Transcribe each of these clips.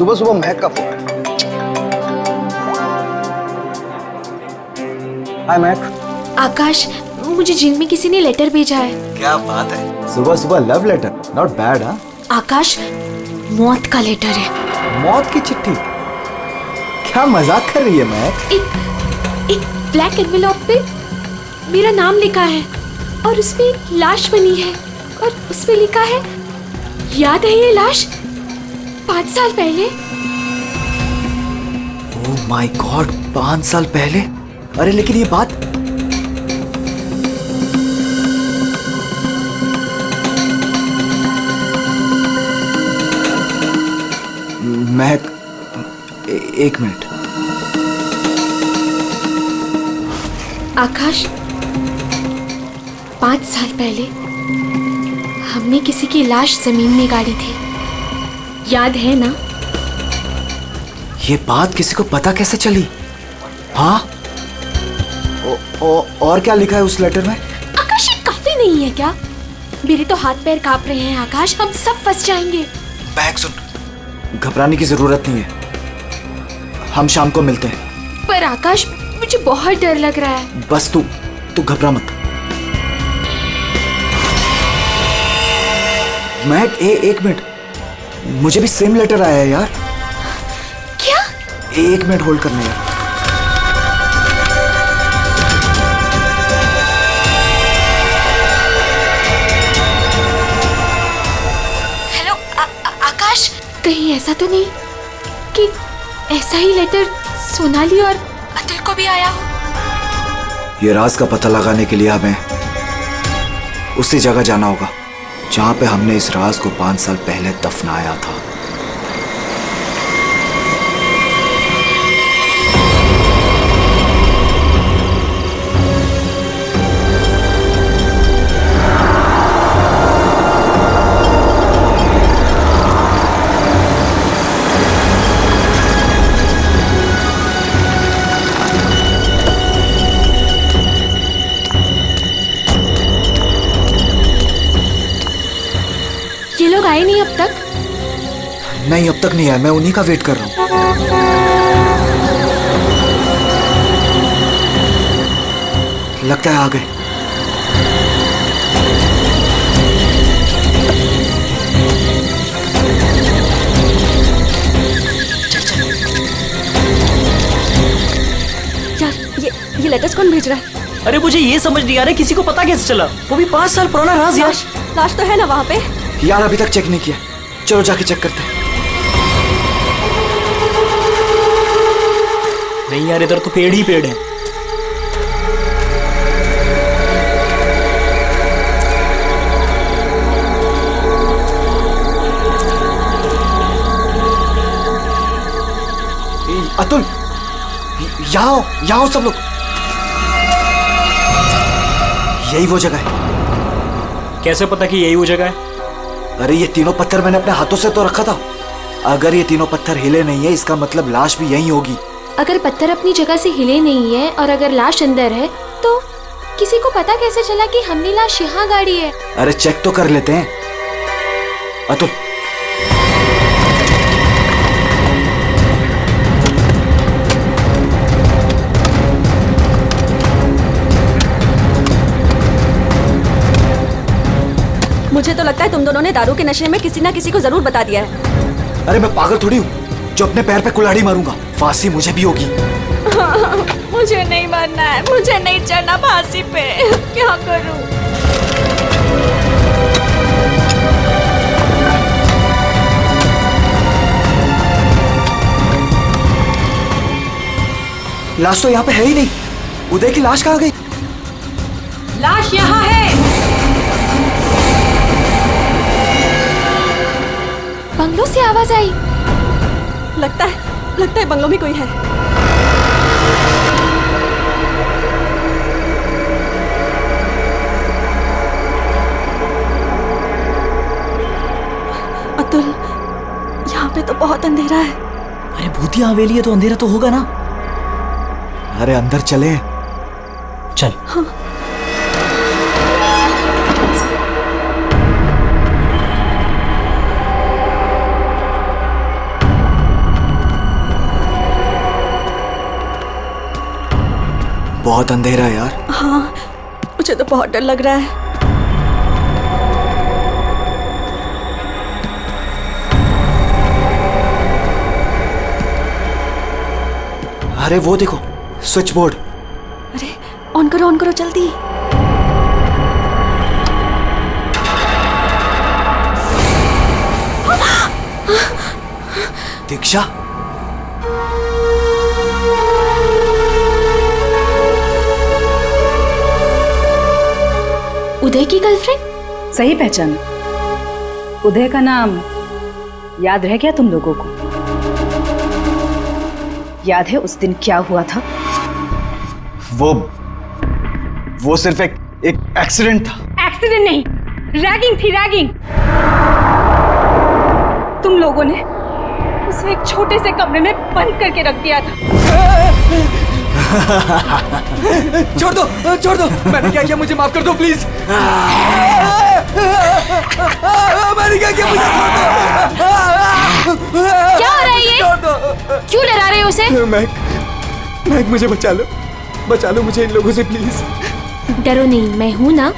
सुबह सुबह महक का फोन। हाय महक। आकाश, मुझे जिम में किसी ने लेटर भेजा है। क्या बात है, सुबह सुबह लव लेटर, नॉट बैड। हाँ आकाश, मौत का लेटर है। मौत की चिट्ठी? क्या मजाक कर रही है महक? एक ब्लैक एनवेलप पे मेरा नाम लिखा है और उसमें एक लाश बनी है और उसमें लिखा है, याद है ये लाश 5 साल पहले? ओह माय गॉड, 5 साल पहले? अरे लेकिन ये बात महक, एक मिनट। आकाश, 5 साल पहले हमने किसी की लाश जमीन में गाड़ी थी, याद है ना? ये बात किसी को पता कैसे चली? हाँ, और क्या लिखा है उस लेटर में? आकाश, ये काफी नहीं है क्या? मेरे तो हाथ पैर कांप रहे हैं आकाश, हम सब फंस जाएंगे। महक सुन, घबराने की जरूरत नहीं है, हम शाम को मिलते हैं। पर आकाश, मुझे बहुत डर लग रहा है। बस तू घबरा मत। महक, एक मिनट, मुझे भी सेम लेटर आया है यार। क्या? 1 मिनट होल्ड करना यार। हेलो आकाश, कहीं ऐसा तो नहीं कि ऐसा ही लेटर सोनाली और अतुल को भी आया हो? ये राज का पता लगाने के लिए हमें उसी जगह जाना होगा जहां पे हमने इस राज को 5 साल पहले दफनाया था। ये लोग आए नहीं अब तक? नहीं, अब तक नहीं आया, मैं उन्हीं का वेट कर रहा हूं। लगता है आ गए। यार, ये लेटर्स कौन भेज रहा है? अरे मुझे ये समझ नहीं आ रहा किसी को पता कैसे चला, वो भी 5 साल पुराना राज यार। लाश तो है ना वहाँ पे? यार अभी तक चेक नहीं किया, चलो जाके चेक करते हैं। नहीं यार, इधर तो पेड़ ही पेड़ है। अतुल, यहाँ आओ सब लोग। यही वो जगह है। कैसे पता कि यही वो जगह है? अरे ये तीनों पत्थर मैंने अपने हाथों से तो रखा था। अगर ये तीनों पत्थर हिले नहीं है, इसका मतलब लाश भी यहीं होगी। अगर पत्थर अपनी जगह से हिले नहीं है और अगर लाश अंदर है, तो किसी को पता कैसे चला कि हमने लाश यहाँ गाड़ी है? अरे चेक तो कर लेते हैं। अतुल, मुझे तो लगता है तुम दोनों ने दारू के नशे में किसी ना किसी को जरूर बता दिया है। अरे मैं पागल थोड़ी हूँ जो अपने पैर पे कुल्हाड़ी मारूंगा। फांसी मुझे भी होगी। मुझे नहीं मरना है, मुझे नहीं चढ़ना फांसी पे। क्या करूं? लाश तो यहाँ पे है ही नहीं। उदय की लाश कहाँ गई? लाश यहाँ है। बंगलों से आवाज आई। लगता है बंगलों में कोई है। अतुल, यहाँ पे तो बहुत अंधेरा है। अरे भूतिया हवेली है तो अंधेरा तो होगा ना। अरे अंदर चले। चल। हाँ। बहुत अंधेरा है यार। हाँ, मुझे तो बहुत डर लग रहा है। अरे वो देखो, स्विच बोर्ड। अरे ऑन करो जल्दी। दीक्षा, उदय की गर्लफ्रेंड? सही पहचान। उदय का नाम याद रह गया तुम लोगों को? याद है उस दिन क्या हुआ था? वो सिर्फ एक एक्सीडेंट था। एक्सीडेंट नहीं, रैगिंग थी, रैगिंग। तुम लोगों ने उसे एक छोटे से कमरे में बंद करके रख दिया था। छोड़ दो, मैंने क्या किया, मुझे माफ कर दो प्लीज। मैंने क्या किया, मुझे छोड़ दो। क्या हो रहा है ये? क्यों डरा रहे हो उसे? मैक, मुझे बचा लो मुझे इन लोगों से प्लीज। डरो नहीं, मैं हूं ना।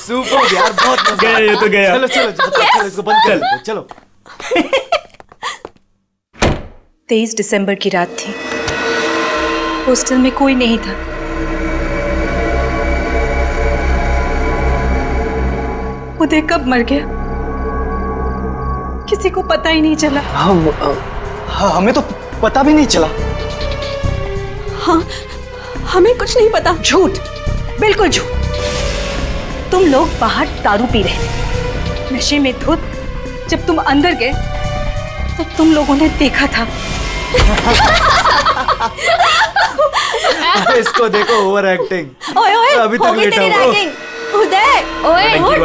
सुपर यार, बहुत मजा गया ये तो गया। चलो इसको बंद कर लो, चलो। 23 दिसंबर की रात थी। हॉस्टल में कोई नहीं था। उदय कब मर गया किसी को पता ही नहीं चला। हमें तो पता भी नहीं चला। हाँ, हमें कुछ नहीं पता। झूठ, बिल्कुल झूठ। तुम लोग बाहर दारू पी रहे थे, नशे में धुत। जब तुम अंदर गए तो तुम लोगों ने देखा था। इसको देखो, ओवर एक्टिंग। ओए अभी तक हो गई लेटा तेरी हुआ। रैगिंग। उदय, ओए उठ,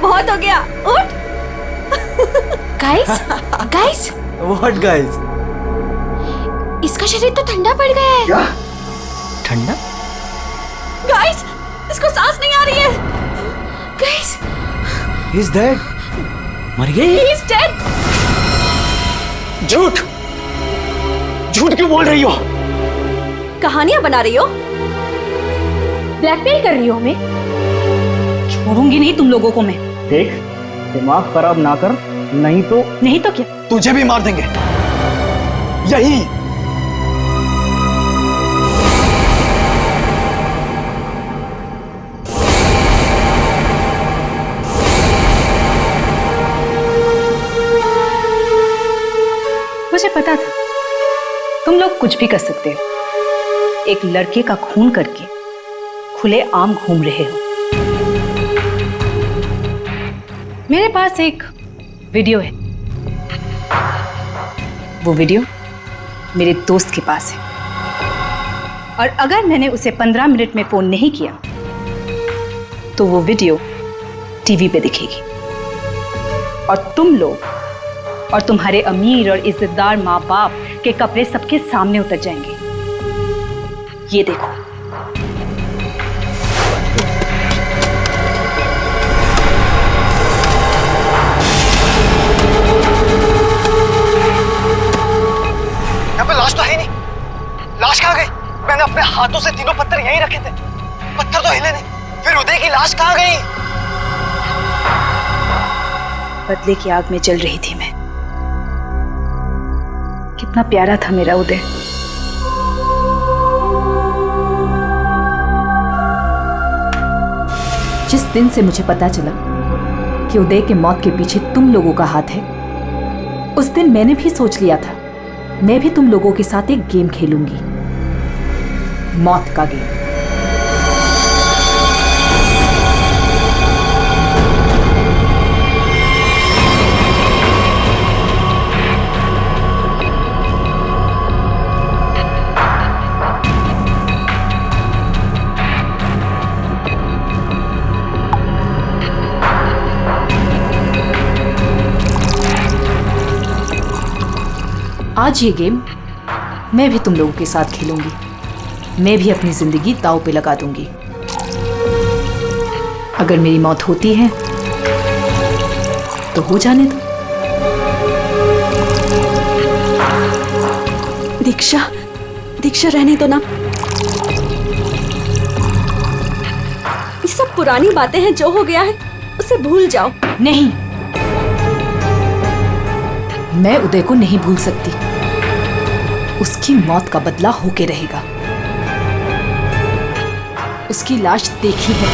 बहुत हो गया। उठ। Guys, what guys? इसका शरीर तो ठंडा पड़ गया है। ठंडा? गाइस, इसको सांस नहीं आ रही है। Guys, he is dead. मर गई? He is dead. झूठ क्यों बोल रही हो? कहानियां बना रही हो? ब्लैकमेल कर रही हो हमें? छोड़ूंगी नहीं तुम लोगों को मैं। देख, दिमाग खराब ना कर, नहीं तो क्या? तुझे भी मार देंगे यही। मुझे पता था तुम लोग कुछ भी कर सकते हो। एक लड़के का खून करके खुले आम घूम रहे हो। मेरे पास एक वीडियो है। वो वीडियो मेरे दोस्त के पास है, और अगर मैंने उसे 15 मिनट में फोन नहीं किया तो वो वीडियो टीवी पे दिखेगी, और तुम लोग और तुम्हारे अमीर और इज्जतदार माँ बाप के कपड़े सबके सामने उतर जाएंगे। ये देखो। यहाँ पे लाश तो है नहीं। लाश कहाँ गई? मैंने अपने हाथों से तीनों पत्थर यहीं रखे थे, पत्थर तो हिले नहीं। फिर उदय की लाश कहाँ गई? बदले की आग में जल रही थी मैं। कितना प्यारा था मेरा उदय। जिस दिन से मुझे पता चला कि उदय के मौत के पीछे तुम लोगों का हाथ है, उस दिन मैंने भी सोच लिया था मैं भी तुम लोगों के साथ एक गेम खेलूंगी, मौत का गेम। आज ये गेम मैं भी तुम लोगों के साथ खेलूंगी। मैं भी अपनी जिंदगी दांव पे लगा दूंगी। अगर मेरी मौत होती है तो हो जाने दो। दीक्षा, दीक्षा रहने दो ना। ये सब पुरानी बातें हैं, जो हो गया है उसे भूल जाओ। नहीं, मैं उदय को नहीं भूल सकती। उसकी मौत का बदला होके रहेगा। उसकी लाश देखी है।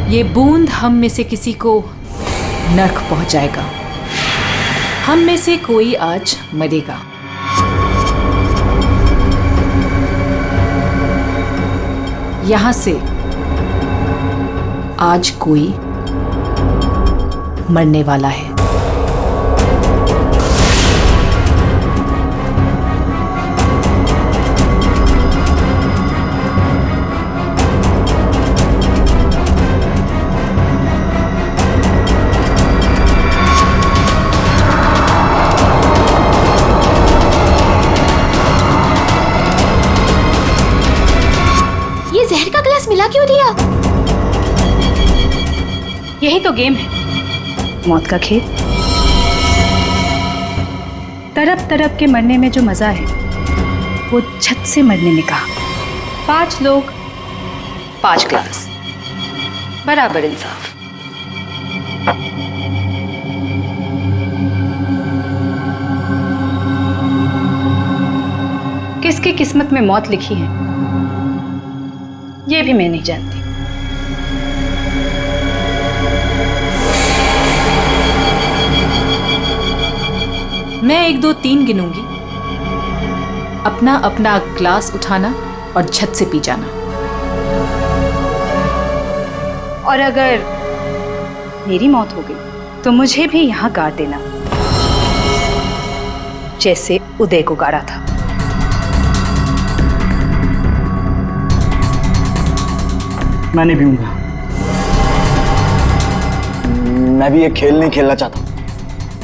ये बूंद हम में से किसी को नर्क पहुंचाएगा। हम में से कोई आज मरेगा। यहां से आज कोई मरने वाला है। जहर का ग्लास मिला क्यों दिया? यही तो गेम है, मौत का खेल। तड़प तड़प के मरने में जो मजा है वो झट से मरने में कहा। 5 लोग 5 ग्लास, बराबर इंसाफ। किसकी किस्मत में मौत लिखी है ये भी मैं नहीं जानती। मैं 1 2 3 गिनूंगी। अपना अपना ग्लास उठाना और झट से पी जाना। और अगर मेरी मौत हो गई तो मुझे भी यहां गाड़ देना, जैसे उदय को गाड़ा था। मैं नहीं पीऊंगा। मैं भी ये खेल नहीं खेलना चाहता।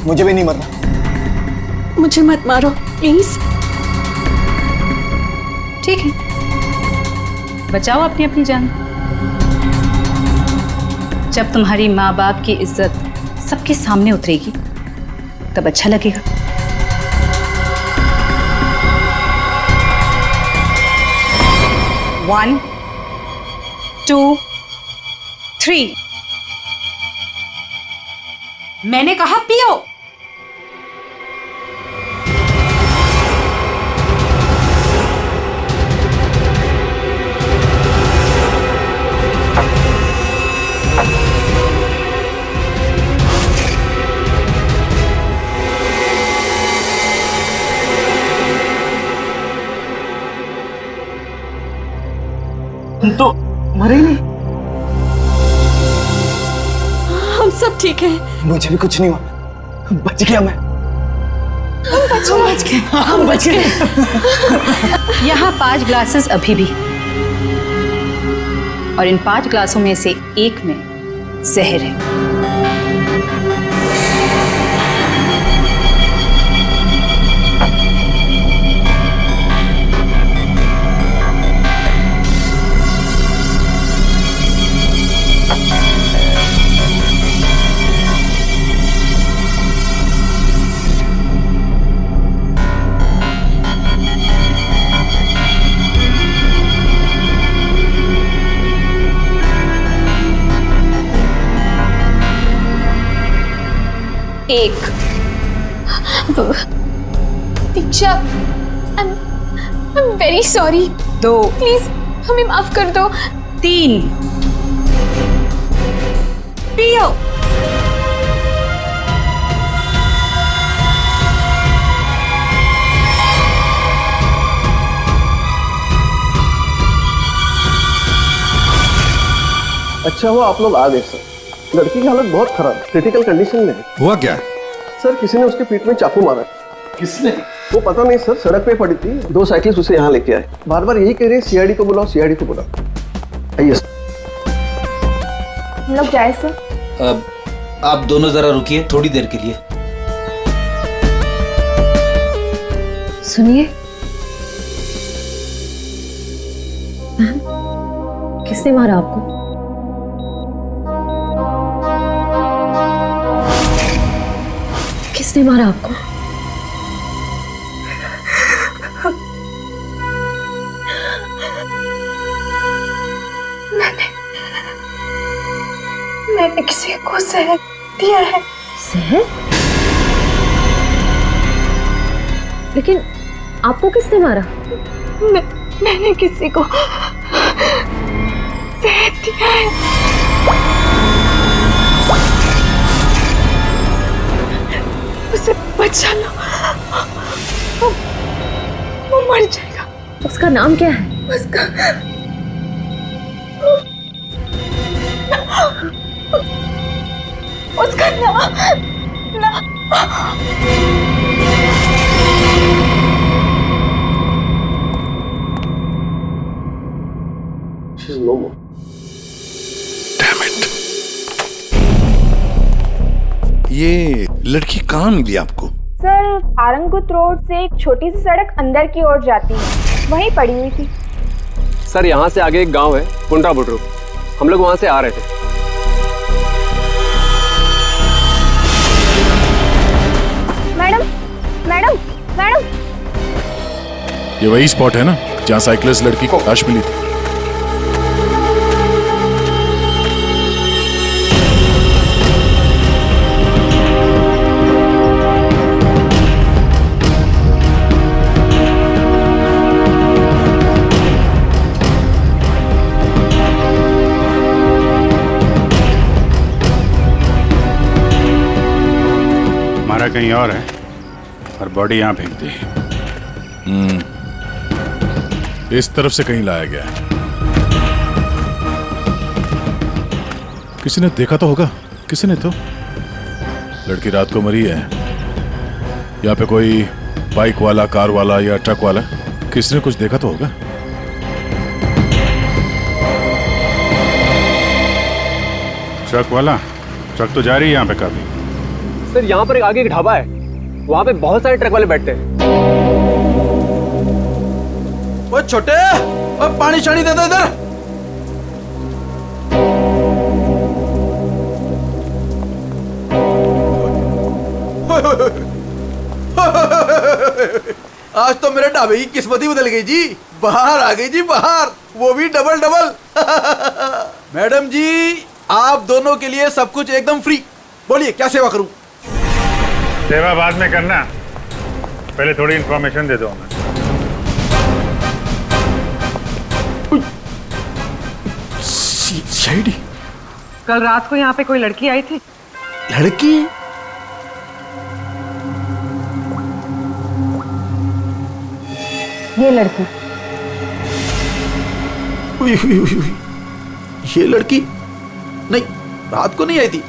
मुझे भी नहीं मरना। मुझे मत मारो प्लीज। ठीक है, बचाओ अपनी अपनी जान। जब तुम्हारी माँ बाप की इज्जत सबके सामने उतरेगी तब अच्छा लगेगा। One, 2, 3। मैंने कहा पियो। तो मरे ही नहीं। हम सब ठीक है। मुझे भी कुछ नहीं हुआ। बच गया मैं। हम बच गए। यहाँ 5 ग्लासेस अभी भी, और इन 5 ग्लासों में से एक में जहर है। एक, दीक्षा, I'm very sorry। 2, प्लीज हमें माफ कर दो। 3। पियो। अच्छा हुआ आप लोग आ गए सर। लड़की की हालत बहुत खराब, क्रिटिकल कंडीशन में है। हुआ क्या? सर किसी ने उसके पीठ में चाकू मारा। किसने? वो पता नहीं सर, सड़क पे पड़ी थी। 2 साइकिल्स उसे यहाँ लेके आए। बार बार यही कह रहे हैं सीआईडी को बुलाओ, सीआईडी को बुलाओ। आइए सर। हम लोग जाए सर। आप दोनों जरा रुकिए थोड़ी देर के लिए। सुनिए, किसने मारा आपको? किसने मारा आपको? मैंने किसी को जहर दिया है। जहर? लेकिन आपको किसने मारा? मैंने किसी को जहर दिया है। उसे बचा लो, वो मर जाएगा। उसका नाम क्या है? उसका नाम She's no more. ये लड़की कहाँ मिली आपको? सर, आरंगुत रोड से एक छोटी सी सड़क अंदर की ओर जाती है, वहीं पड़ी हुई थी। सर, यहाँ से आगे एक गांव है, पुंडरा बुड्रू। हम लोग वहां से आ रहे थे। Madam, madam, madam. ये वही स्पॉट है ना जहाँ साइकिलिस्ट लड़की को लाश मिली थी? मारा कहीं और है और बॉडी यहाँ फेंक दी। इस तरफ से कहीं लाया गया है। किसी ने देखा तो होगा। किसी ने तो। लड़की रात को मरी है। यहाँ पे कोई बाइक वाला, कार वाला या ट्रक वाला, किसी ने कुछ देखा तो होगा। ट्रक वाला? ट्रक तो जा रही है यहाँ पे काफी। सर, यहाँ पर आगे एक ढाबा है, वहाँ पे बहुत सारे ट्रक वाले बैठते हैं। वो छोटे, अब पानी शानी दे दो इधर। आज तो मेरे ढाबे की किस्मत ही बदल गई जी। बाहर आ गई जी, बाहर, वो भी डबल डबल। मैडम जी, आप दोनों के लिए सब कुछ एकदम फ्री। बोलिए क्या सेवा करूं? सेवा बाद में करना, पहले थोड़ी इंफॉर्मेशन दे दो हमें। सीआईडी? कल रात को यहाँ पे कोई लड़की आई थी। लड़की? ये लड़की। ये लड़की? नहीं, रात को नहीं आई थी,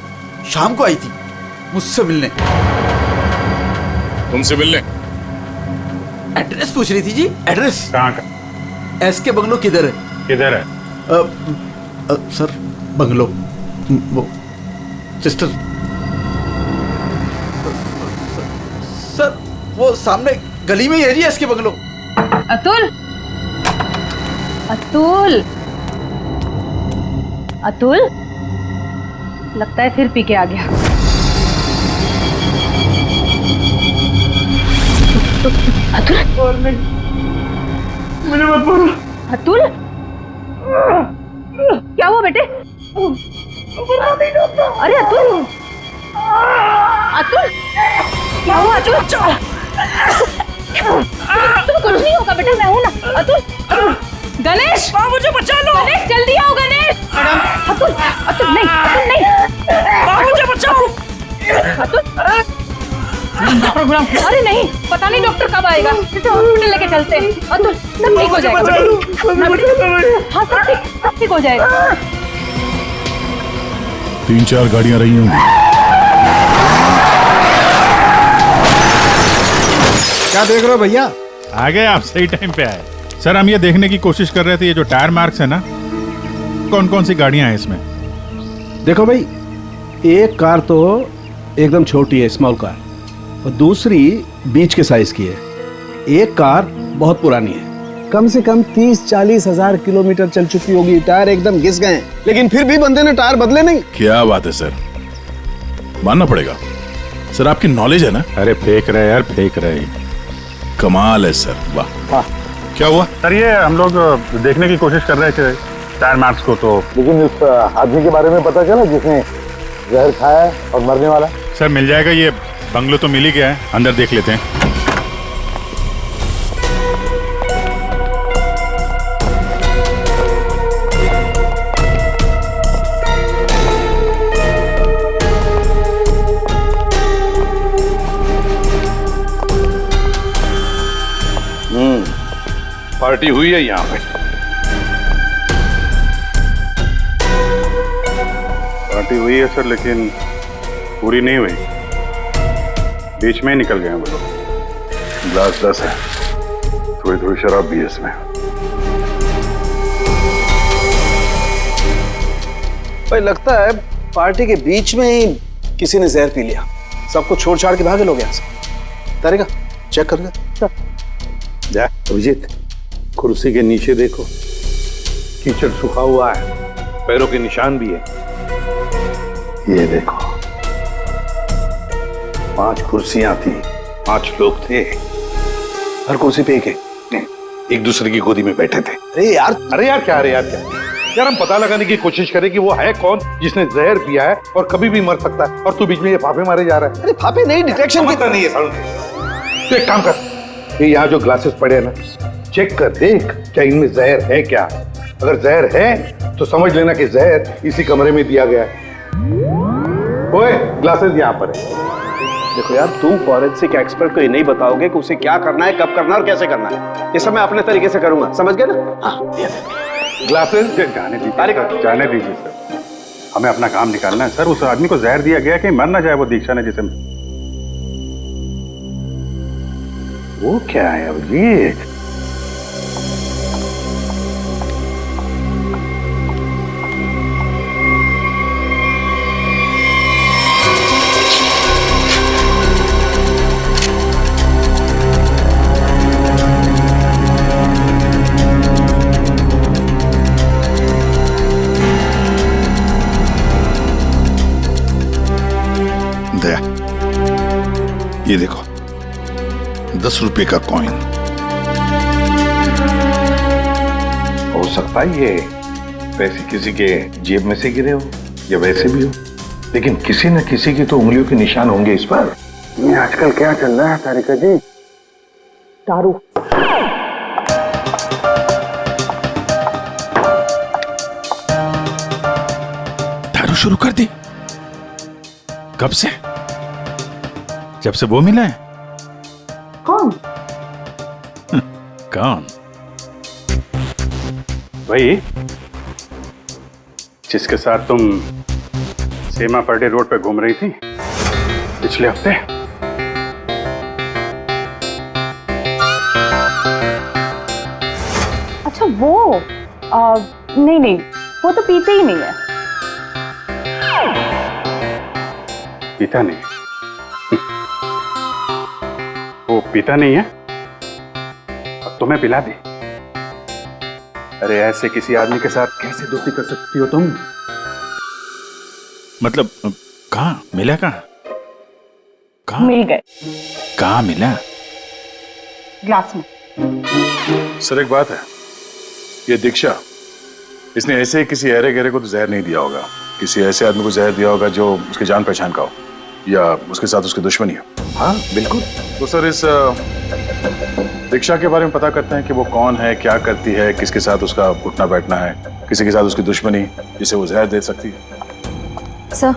शाम को आई थी मुझसे मिलने। तुमसे मिलने? एड्रेस पूछ रही थी जी। एड्रेस कहाँ का? एसके बंगलो किधर है? किधर है? सर, बंगलो वो सिस्टर। सर, वो सामने गली में ही है जी एसके बंगलो। अतुल, अतुल, अतुल, लगता है फिर पी के आ गया। अतुल, मुझे मत मारो। अतुल, क्या हुआ बेटे? अरे अतुल, अतुल, क्या हुआ अतुल? तुम्हें कुछ नहीं होगा बेटा, मैं हूं ना। अतुल, गणेश, मुझे बचा लो। गणेश, जल्दी आओ गणेश। अतुल, अतुल नहीं, अतुल नहीं, मुझे बचाओ। अतुल, अरे नहीं, पता नहीं डॉक्टर कब आएगा, इसे हॉस्पिटल लेके चलते हैं। अतुल, सब ठीक हो जाएगा। हाँ, सब ठीक हो जाएगा। 3-4 गाड़ियां रही होंगी। क्या देख रहे हो भैया? आ गए आप, सही टाइम पे आए। सर, हम ये देखने की कोशिश कर रहे थे, ये जो टायर मार्क्स है ना, कौन कौन सी गाड़ियां हैं इसमें? देखो भाई, एक कार तो एकदम छोटी है, स्मॉल कार, और दूसरी बीच के साइज की है। एक कार बहुत पुरानी है, कम से कम 30-40 हजार किलोमीटर चल चुकी होगी, टायर एकदम घिस गए, लेकिन फिर भी बंदे ने टायर बदले नहीं। क्या बात है सर, मानना पड़ेगा सर, आपकी नॉलेज है ना। अरे फेंक रहे यार, फेंक रहे। कमाल है सर, वाह। हाँ। क्या हुआ सर? ये हम लोग देखने की कोशिश कर रहे थे टायर मार्क्स को, तो लेकिन इस आदमी के बारे में पता चला जिसने जहर खाया है और मरने वाला? सर मिल जाएगा, ये बंगलो तो मिल ही गया है, अंदर देख लेते हैं। पार्टी हुई है यहाँ पे। पार्टी हुई है सर, लेकिन पूरी नहीं हुई, बीच में ही निकल गए हैं वो लोग। ग्लास 10 है, थोड़ी थोड़ी शराब भी है इसमें। भाई लगता है पार्टी के बीच में ही किसी ने जहर पी लिया, सबको छोड़ छाड़ के भागे लोग यहाँ से। तारिका चेक कर दे। जा अभिजीत, कुर्सी के नीचे देखो, कीचड़ सूखा हुआ है, पैरों के निशान भी है। ये देखो, 5 कुर्सियां थी, 5 लोग थे, हर कुर्सी पे एक दूसरे की गोदी में बैठे थे। अरे यार क्या यार, हम पता लगाने की कोशिश करें कि वो है कौन जिसने जहर पिया है और कभी भी मर सकता है, और तू बीच में ये फाफे मारे जा रहा है। अरे फाफे नहीं, डिटेक्शन पता नहीं है साउंड। तो एक काम कर, ये यहाँ जो ग्लासेस पड़े हैं ना, चेक कर देख क्या इनमें जहर है क्या। अगर जहर है तो समझ लेना कि जहर इसी कमरे में दिया गया है। ओए, ग्लासेस यहाँ पर है। देखो यार, तुम फॉरेंसिक एक्सपर्ट को ये नहीं बताओगे कि उसे क्या करना है, कब करना है और कैसे करना है। ये सब मैं अपने तरीके से करूंगा, समझ गए ना? हाँ, ग्लासेस जाने दीजिए, जाने दीजिए सर, हमें अपना काम निकालना है सर। उस आदमी को जहर दिया गया कि मर ना जाए वो दीक्षा ने जिसे। वो क्या है अभिजीत? दया, ये देखो 10 रुपए का कॉइन। हो सकता है ये पैसे किसी के जेब में से गिरे हो या वैसे भी हो, लेकिन किसी न किसी की तो उंगलियों के निशान होंगे इस पर। ये आजकल क्या चल रहा है तारिका जी? दारू। दारू शुरू कर दी? कब से? जब से वो मिला है? कौन? कौन? वही जिसके साथ तुम सीमा पर्डे रोड पे घूम रही थी पिछले हफ्ते। अच्छा वो नहीं, वो तो पीते ही नहीं है। पीता नहीं? वो पीता नहीं है और तुम्हें पिला दी? अरे ऐसे किसी आदमी के साथ कैसे दोस्ती कर सकती हो तुम? मतलब कहाँ मिला? कहाँ मिल गए। कहाँ मिला? ग्लास में। सर एक बात है, ये दीक्षा, इसने ऐसे किसी अहरे गहरे को तो जहर नहीं दिया होगा, किसी ऐसे आदमी को जहर दिया होगा जो उसके जान पहचान का हो या उसके साथ उसकी दुश्मनी हो। हाँ बिल्कुल। तो सर इस दीक्षा के बारे में पता करते हैं कि वो कौन है, क्या करती है, किसके साथ उसका उठना बैठना है, किसी के साथ उसकी दुश्मनी जिसे वो जहर दे सकती है। सर,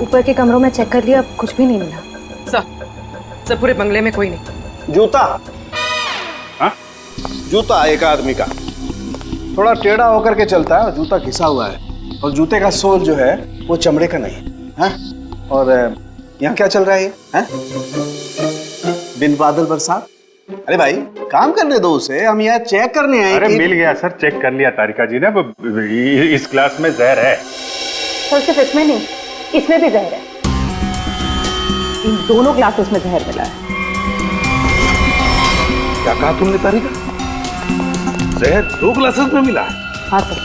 ऊपर के कमरों में चेक कर लिया, कुछ भी नहीं मिला। सर पूरे बंगले में कोई नहीं। जूता? हाँ? जूता एक आदमी का थोड़ा टेढ़ा होकर के चलता है और जूता घिसा हुआ है, और जूते का सोल जो है वो चमड़े का नहीं है। और यहाँ क्या चल रहा है? बिन बादल बरसात। अरे भाई काम करने दो उसे, हम यहाँ चेक करने आए। अरे मिल गया सर, चेक कर लिया तारिका जी ने, इस क्लास में जहर है। सर सिर्फ इसमें नहीं, इसमें भी जहर है। इन दोनों ग्लासेस में जहर मिला है। क्या कहा तुमने तारिका? जहर 2 ग्लासेस में मिला है? हाँ सर।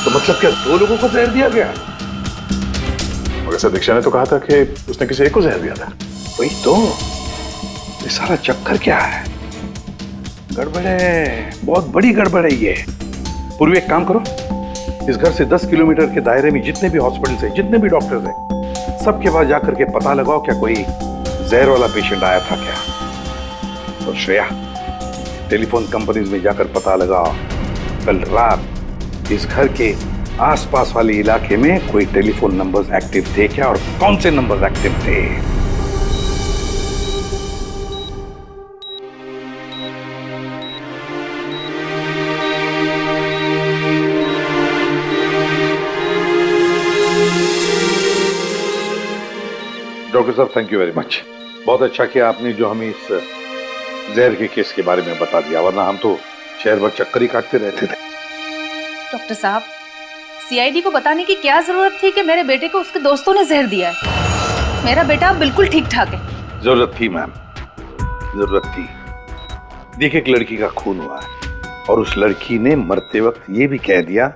तो मतलब क्या 2 लोगों को जहर दिया गया? मगर सर दीक्षा ने तो कहा था कि उसने किसी एक को जहर दिया था। वही तो, ये सारा चक्कर क्या है? गड़बड़ है, बहुत बड़ी गड़बड़ है ये। पूर्वी एक काम करो, इस घर से 10 किलोमीटर के दायरे में जितने भी हॉस्पिटल्स हैं, जितने भी डॉक्टर्स हैं, सबके पास जाकर के पता लगाओ क्या कोई जहर वाला पेशेंट आया था क्या। और श्रेया, टेलीफोन कंपनीज में जाकर पता लगाओ कल रात इस घर के आसपास वाले इलाके में कोई टेलीफोन नंबर्स एक्टिव थे क्या और कौन से नंबर्स एक्टिव थे। डॉक्टर साहब, थैंक यू वेरी मच। बहुत अच्छा किया आपने जो हमें इस जहर के केस के बारे में बता दिया, वरना हम तो शहर भर चक्कर ही काटते रहते थे। डॉक्टर साहब, सीआईडी को बताने की क्या जरूरत थी कि मेरे बेटे को उसके दोस्तों ने जहर दिया है? मेरा बेटा बिल्कुल ठीक ठाक है। जरूरत थी मैम, जरूरत थी। देखिए, एक लड़की का खून हुआ है और उस लड़की ने मरते वक्त ये भी कह दिया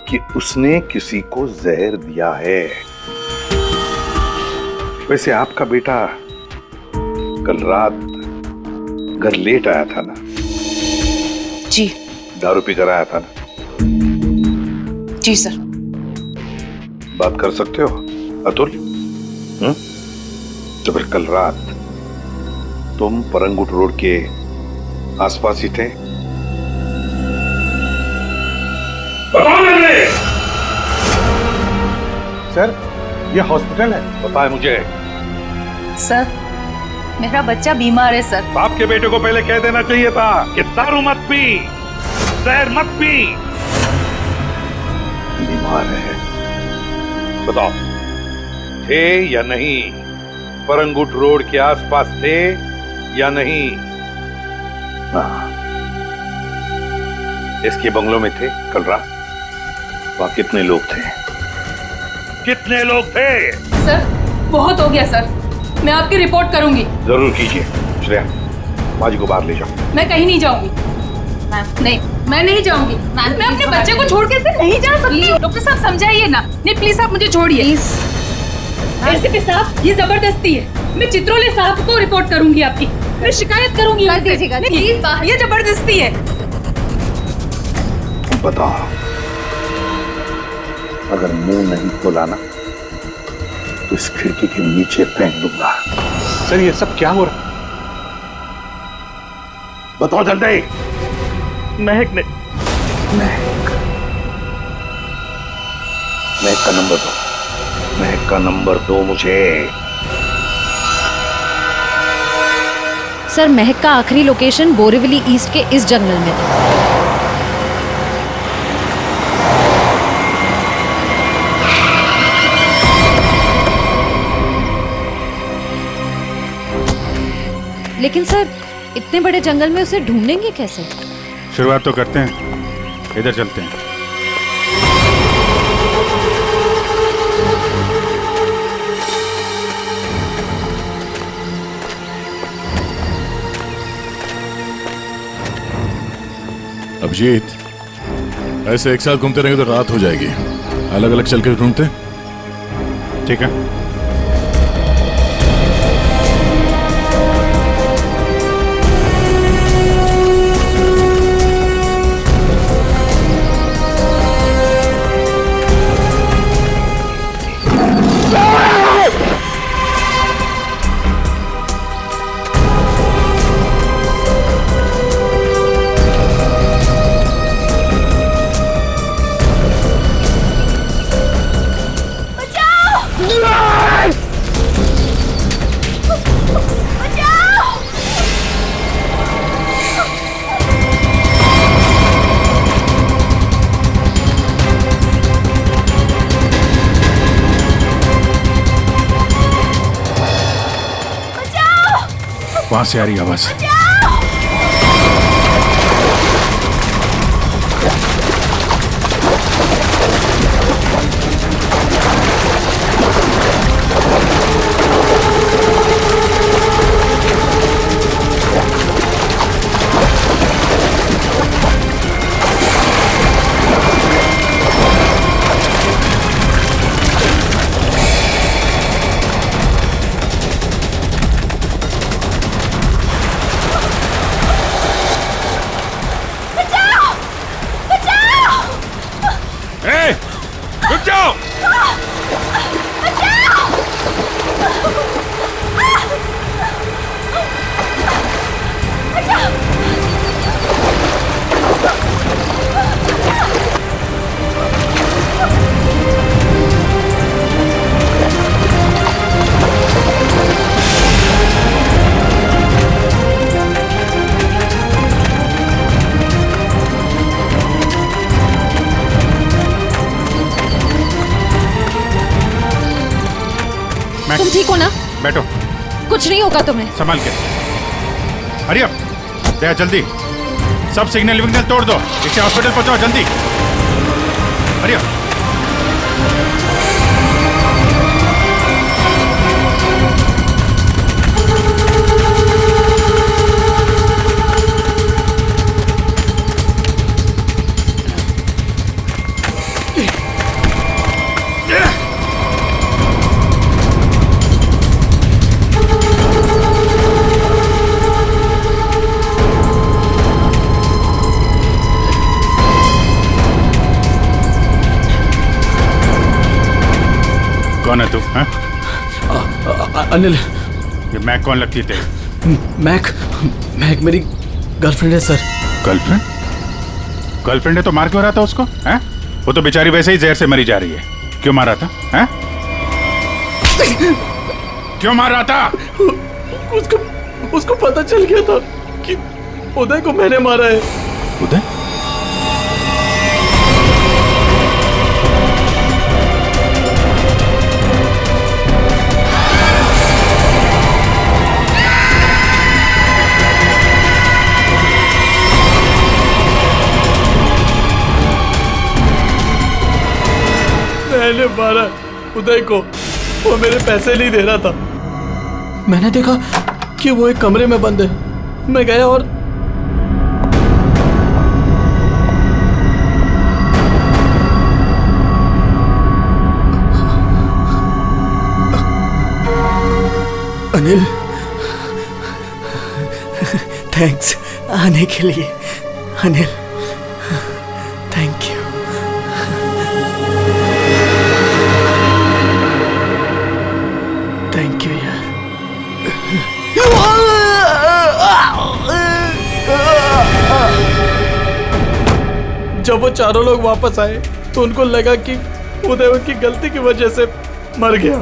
कि उसने किसी को जहर दिया है। वैसे आपका बेटा कल रात घर लेट आया था ना? जी। दारू पी कर आया था ना? जी सर। बात कर सकते हो अतुल? तो फिर कल रात तुम परंगुट रोड के आसपास ही थे? बताओ मुझे। सर, ये हॉस्पिटल है। बताए मुझे। सर, मेरा बच्चा बीमार है सर। बाप के बेटे को पहले कह देना चाहिए था कि दारू मत पी, जहर मत पी। बीमार है। बताओ, थे या नहीं? परंगुट रोड के आसपास थे या नहीं? हाँ, इसके बंगलों में थे कल रात। वहां कितने लोग थे? कितने लोग थे? सर, बहुत हो गया सर, मैं आपकी रिपोर्ट करूंगी। जरूर कीजिए। श्रेया, माँ जी को बाहर ले जाओ। मैं कहीं नहीं जाऊंगी। नहीं, मैं नहीं जाऊंगी। मैं अपने बच्चे को छोड़ के ऐसे नहीं जा सकती। डॉक्टर साहब समझाइए ना। नहीं प्लीज, आप मुझे छोड़िए। एसीपी साहब, ये जबरदस्ती है। मैं चित्रोले साहब को रिपोर्ट करूंगी आपकी। मैं शिकायत करूंगी। प्लीज, ये जबरदस्ती है। बताओ, अगर मुंह नहीं खोला ना तो इस खिड़की के नीचे फेंक दूंगा। सर, ये सब क्या हो रहा? बताओ जल्दी। महक ने। महक का नंबर दो। महक का नंबर दो मुझे। सर, महक का आखिरी लोकेशन बोरीवली ईस्ट के इस जंगल में था। लेकिन सर, इतने बड़े जंगल में उसे ढूंढेंगे कैसे? शुरुआत तो करते हैं, इधर चलते हैं। अभिजीत, ऐसे एक साथ घूमते रहेंगे तो रात हो जाएगी। अलग अलग चल के ढूंढते, ठीक है? वहां से आ रही आवाज। रुक जाओ। तुम ठीक हो ना? बैठो। कुछ नहीं होगा तुम्हें। संभाल के। हरी अप, दया जल्दी। सब सिग्नल विग्नल तोड़ दो, इसे हॉस्पिटल पहुंचाओ जल्दी। Hurry up. कौन है तू? अनिल। ये मैक कौन लगती है तेरी? मैक मेरी गर्लफ्रेंड है सर। गर्लफ्रेंड? गर्लफ्रेंड है तो मार क्यों रहा था उसको? हैं? वो तो बेचारी वैसे ही जहर से मरी जा रही है। क्यों मार रहा था? हैं? क्यों मार रहा था? उसको पता चल गया था कि उदय को मैंने मारा है। उदय? मैंने मारा उदय को। वो मेरे पैसे नहीं दे रहा था। मैंने देखा कि वो एक कमरे में बंद है। मैं गया और अनिल, थैंक्स आने के लिए। Anil, thank you. Thank you यार। जब वो चारों लोग वापस आए तो उनको लगा कि उदय उनकी गलती की वजह से मर गया।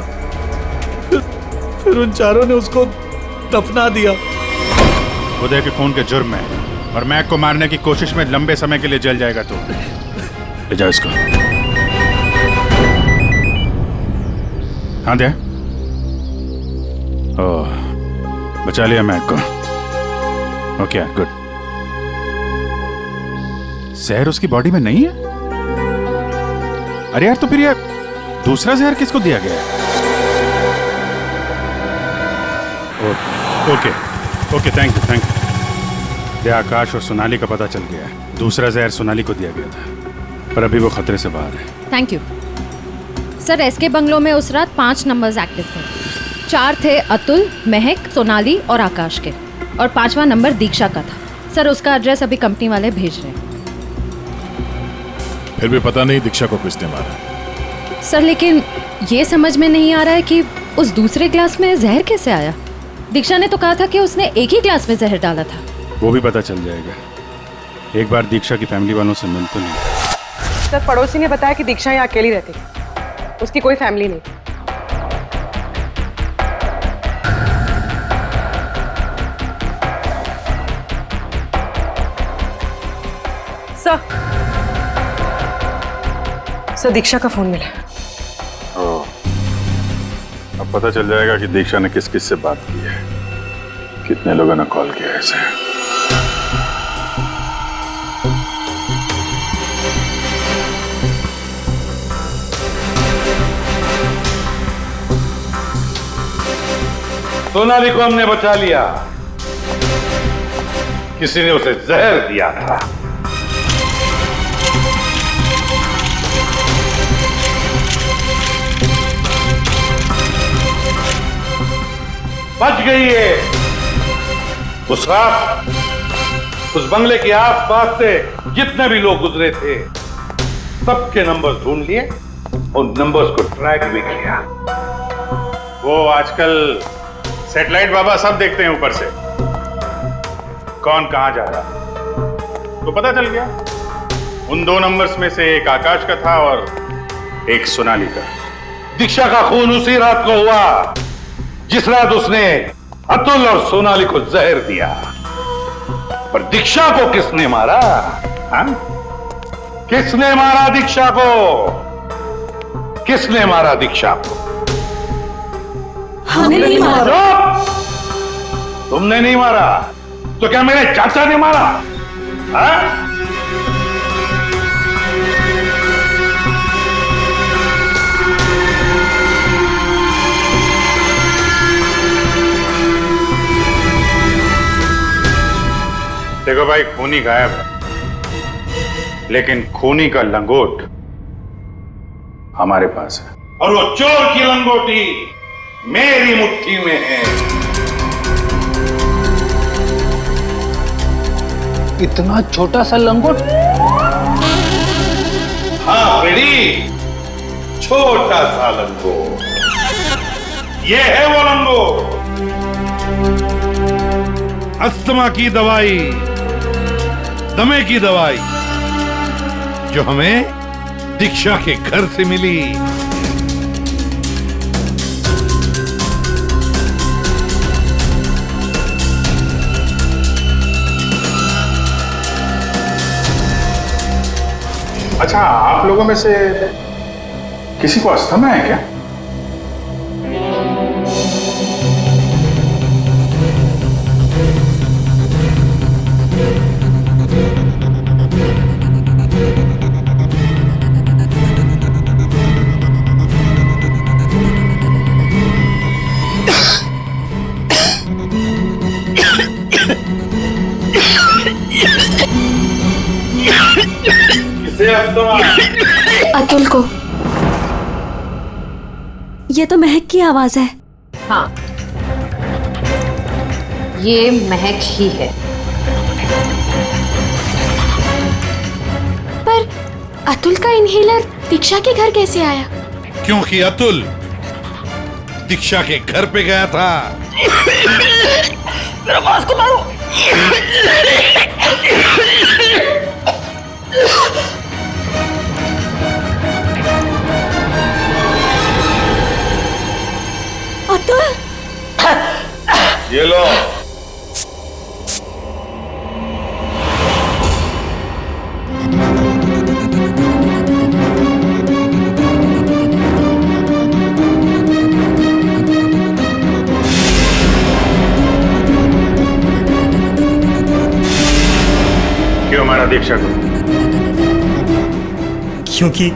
फिर उन चारों ने उसको दफना दिया। उदय के खून के जुर्म में और मैक को मारने की कोशिश में लंबे समय के लिए जल जाएगा तू। ले जाओ इसको। हाँ दे। ओह, बचा लिया मैक को। Okay good. जहर उसकी बॉडी में नहीं है? अरे यार तो फिर यार दूसरा जहर किसको दिया गया है? Okay okay thank you. दे आकाश और सोनाली का पता चल गया है। दूसरा जहर सोनाली को दिया गया था, पर अभी वो खतरे से बाहर है। Thank you sir. SK bungalow में उस रात 5 नंबर्स एक्टिव थे। 4 थे अतुल, महक, सोनाली और आकाश के, और 5वां नंबर दीक्षा का था। सर उसका एड्रेस अभी कंपनी वाले भेज रहे हैं। फिर भी पता नहीं दीक्षा को किसने मारा। सर लेकिन ये समझ में नहीं आ रहा है कि उस दूसरे ग्लास में जहर कैसे आया। दीक्षा ने तो कहा था कि उसने एक ही ग्लास में जहर डाला था। वो भी पता चल जाएगा। एक बार दीक्षा की फैमिली वालों से मिल तो नहीं। सर पड़ोसी ने बताया कि दीक्षा यहाँ अकेली रहती है, उसकी कोई फैमिली नहीं। सर दीक्षा का फोन मिला। अब पता चल जाएगा कि दीक्षा ने किस किस से बात की है, कितने लोगों ने कॉल किया है इसे। सोनाली को हमने बचा लिया। किसी ने उसे जहर दिया था। बच गई है। उस रात उस बंगले के आसपास से जितने भी लोग गुजरे थे सबके नंबर ढूंढ लिए उन नंबर्स को ट्रैक भी किया। वो आजकल सैटेलाइट बाबा सब देखते हैं ऊपर से, कौन कहां जा रहा है। तो पता चल गया उन 2 नंबर्स में से एक आकाश का था और एक सोनाली का। दीक्षा का खून उसी रात को हुआ जिस रात उसने अतुल और सोनाली को जहर दिया। पर दीक्षा को किसने मारा? हाँ? किसने मारा दीक्षा को? किसने मारा दीक्षा को? हमने नहीं मारा। तुमने नहीं मारा तो क्या मेरे चाचा ने मारा? हाँ? देखो भाई, खूनी गायब है, लेकिन खूनी का लंगोट हमारे पास है। और वो चोर की लंगोटी मेरी मुट्ठी में है। इतना छोटा सा लंगोट? हाँ फ्रेडी, छोटा सा लंगोट। ये है वो लंगोट। अस्थमा की दवाई, दमे की दवाई जो हमें दीक्षा के घर से मिली। अच्छा, आप लोगों में से किसी को अस्थमा है क्या? अतुल को। ये तो महक की आवाज है। हाँ, ये महक ही है। पर अतुल का इनहेलर दीक्षा के घर कैसे आया? क्योंकि अतुल दीक्षा के घर पे गया था। मेरा मास्क उतारो। अतुल, ये लो। क्यों मारा दीक्षा को? क्योंकि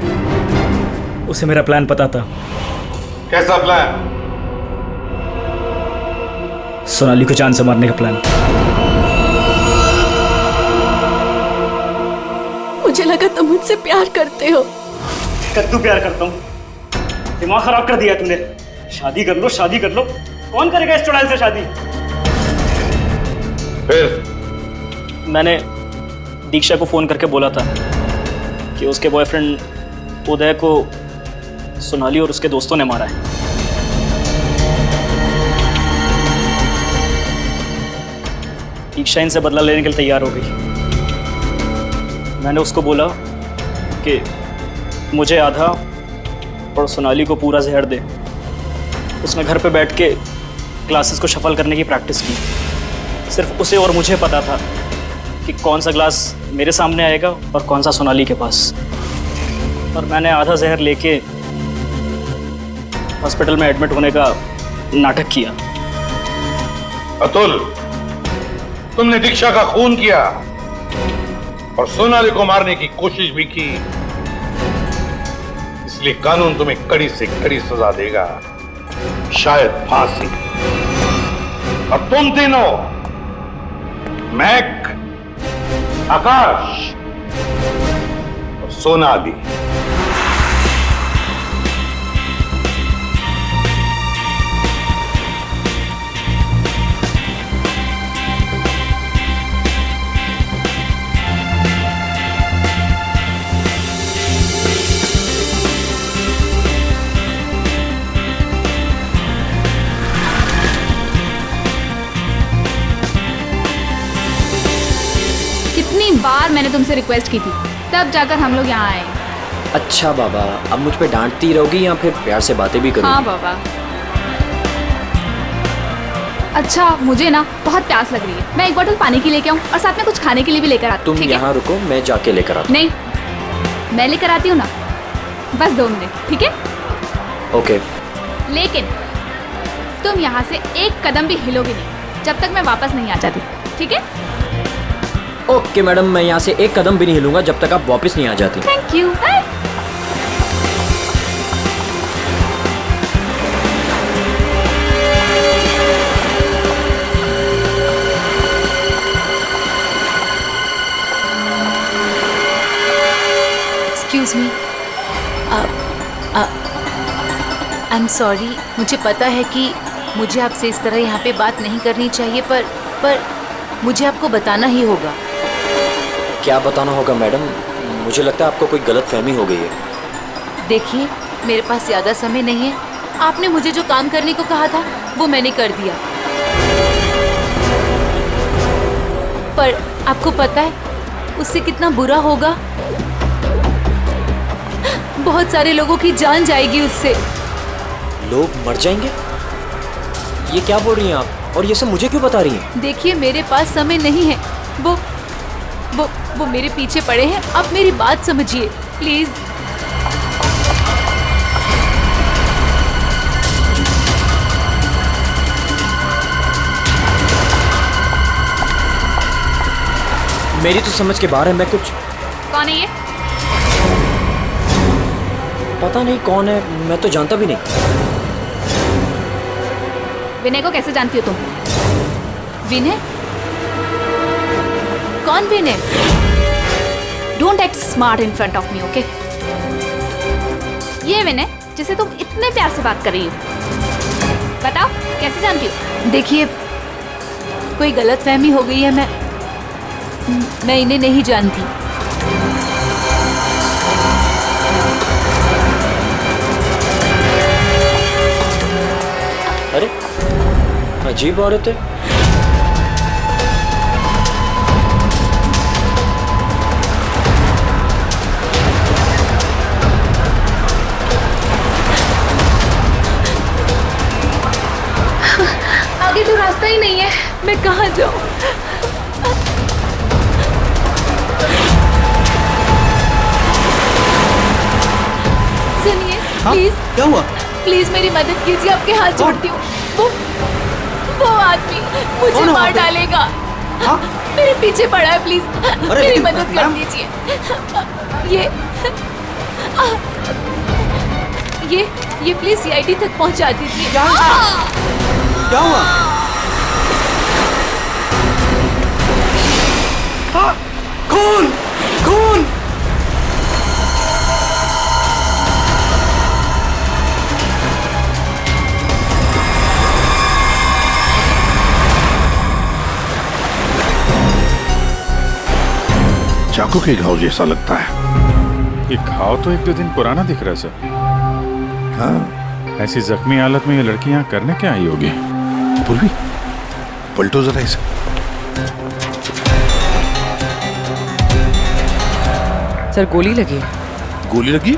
उसे मेरा प्लान पता था। कैसा प्लान? सोनाली को जान से मारने का प्लान। मुझे लगा तुम मुझसे प्यार करते हो। कद्दू प्यार करता हूँ। दिमाग खराब कर दिया तुमने। शादी कर लो, शादी कर लो। कौन करेगा इस चुड़ैल से शादी? फिर मैंने दीक्षा को फोन करके बोला था कि उसके बॉयफ्रेंड उदय को सोनाली और उसके दोस्तों ने मारा है। दीक्षा इनसे बदला लेने के लिए तैयार हो गई। मैंने उसको बोला कि मुझे आधा और सोनाली को पूरा जहर दे। उसने घर पे बैठ के ग्लासेस को शफल करने की प्रैक्टिस की। सिर्फ उसे और मुझे पता था कि कौन सा ग्लास मेरे सामने आएगा और कौन सा सोनाली के पास। और मैंने आधा जहर लेके हॉस्पिटल में एडमिट होने का नाटक किया। अतुल, तुमने दीक्षा का खून किया और सोनाली को मारने की कोशिश भी की। इसलिए कानून तुम्हें कड़ी से कड़ी सजा देगा, शायद फांसी। और तुम तीनों, महक, आकाश और सोनाली, मैंने तुमसे रिक्वेस्ट की थी, तब जाकर हम लोग यहाँ आए। अच्छा बाबा, अब मुझ पे डांटती रहोगी या फिर प्यार से बातें भी करोगी? हाँ बाबा। अच्छा, मुझे ना बहुत प्यास लग रही है, मैं एक बोतल पानी की लेके आऊँ और साथ में कुछ खाने के लिए भी लेकर आती हूँ। तुम यहाँ रुको, मैं जाके लेकर आता हूँ। नहीं, मैं लेकर आती हूँ ना, बस 2 मिनट, ठीक है? ओके। लेकिन तुम यहाँ से एक कदम भी हिलोगे नहीं जब तक मैं वापस नहीं आ जाती, ठीक है? ओके मैडम, मैं यहाँ से एक कदम भी नहीं हिलूंगा जब तक आप वापस नहीं आ जाती। Thank you. Excuse me, I am sorry. मुझे पता है कि मुझे आपसे इस तरह यहाँ पे बात नहीं करनी चाहिए, पर मुझे आपको बताना ही होगा। क्या बताना होगा मैडम? मुझे लगता है आपको कोई गलत फहमी हो गई है। देखिए, मेरे पास ज़्यादा समय नहीं है। आपने मुझे जो काम करने को कहा था वो मैंने कर दिया, पर आपको पता है उससे कितना बुरा होगा? बहुत सारे लोगों की जान जाएगी उससे। लोग मर जाएंगे? ये क्या बोल रही हैं आप? और ये सब मुझे क्यों बता रही हैं? देखिए, मेरे पास समय नहीं है। वो मेरे पीछे पड़े हैं। आप मेरी बात समझिए प्लीज। मेरी तो समझ के बाहर है। मैं कुछ कौन है ये? पता नहीं कौन है, मैं तो जानता भी नहीं। विनय को कैसे जानती हो तुम? विनय? कौन Vinay? Don't act smart in front of me, okay? ये विनय जिसे तुम इतने प्यार से बात कर रही हो, बताओ कैसे जानती हो? देखिए, कोई गलतफहमी हो गई है। मैं इन्हें नहीं जानती। अरे, अजीब औरत है। आगे तो रास्ता ही नहीं है, मैं कहाँ जाऊँ? सुनिए, प्लीज। क्या हुआ? प्लीज मेरी मदद कीजिए, आपके हाथ जोड़ती हूँ। वो आदमी मुझे मार डालेगा। हाँ? मेरे पीछे पड़ा है, प्लीज मेरी लेकिन मदद कर दीजिए। ये प्लीज सीआईडी तक पहुंचा दीजिए। क्या हुआ? खून! खून! चाकू के घाव जैसा लगता है। ये घाव तो 1-2 दिन पुराना दिख रहा है सर। हाँ, ऐसी जख्मी हालत में ये लड़की यहाँ करने क्या आई होगी? पूर्वी, पलटो जरा इसे। सर, गोली लगी। गोली लगी?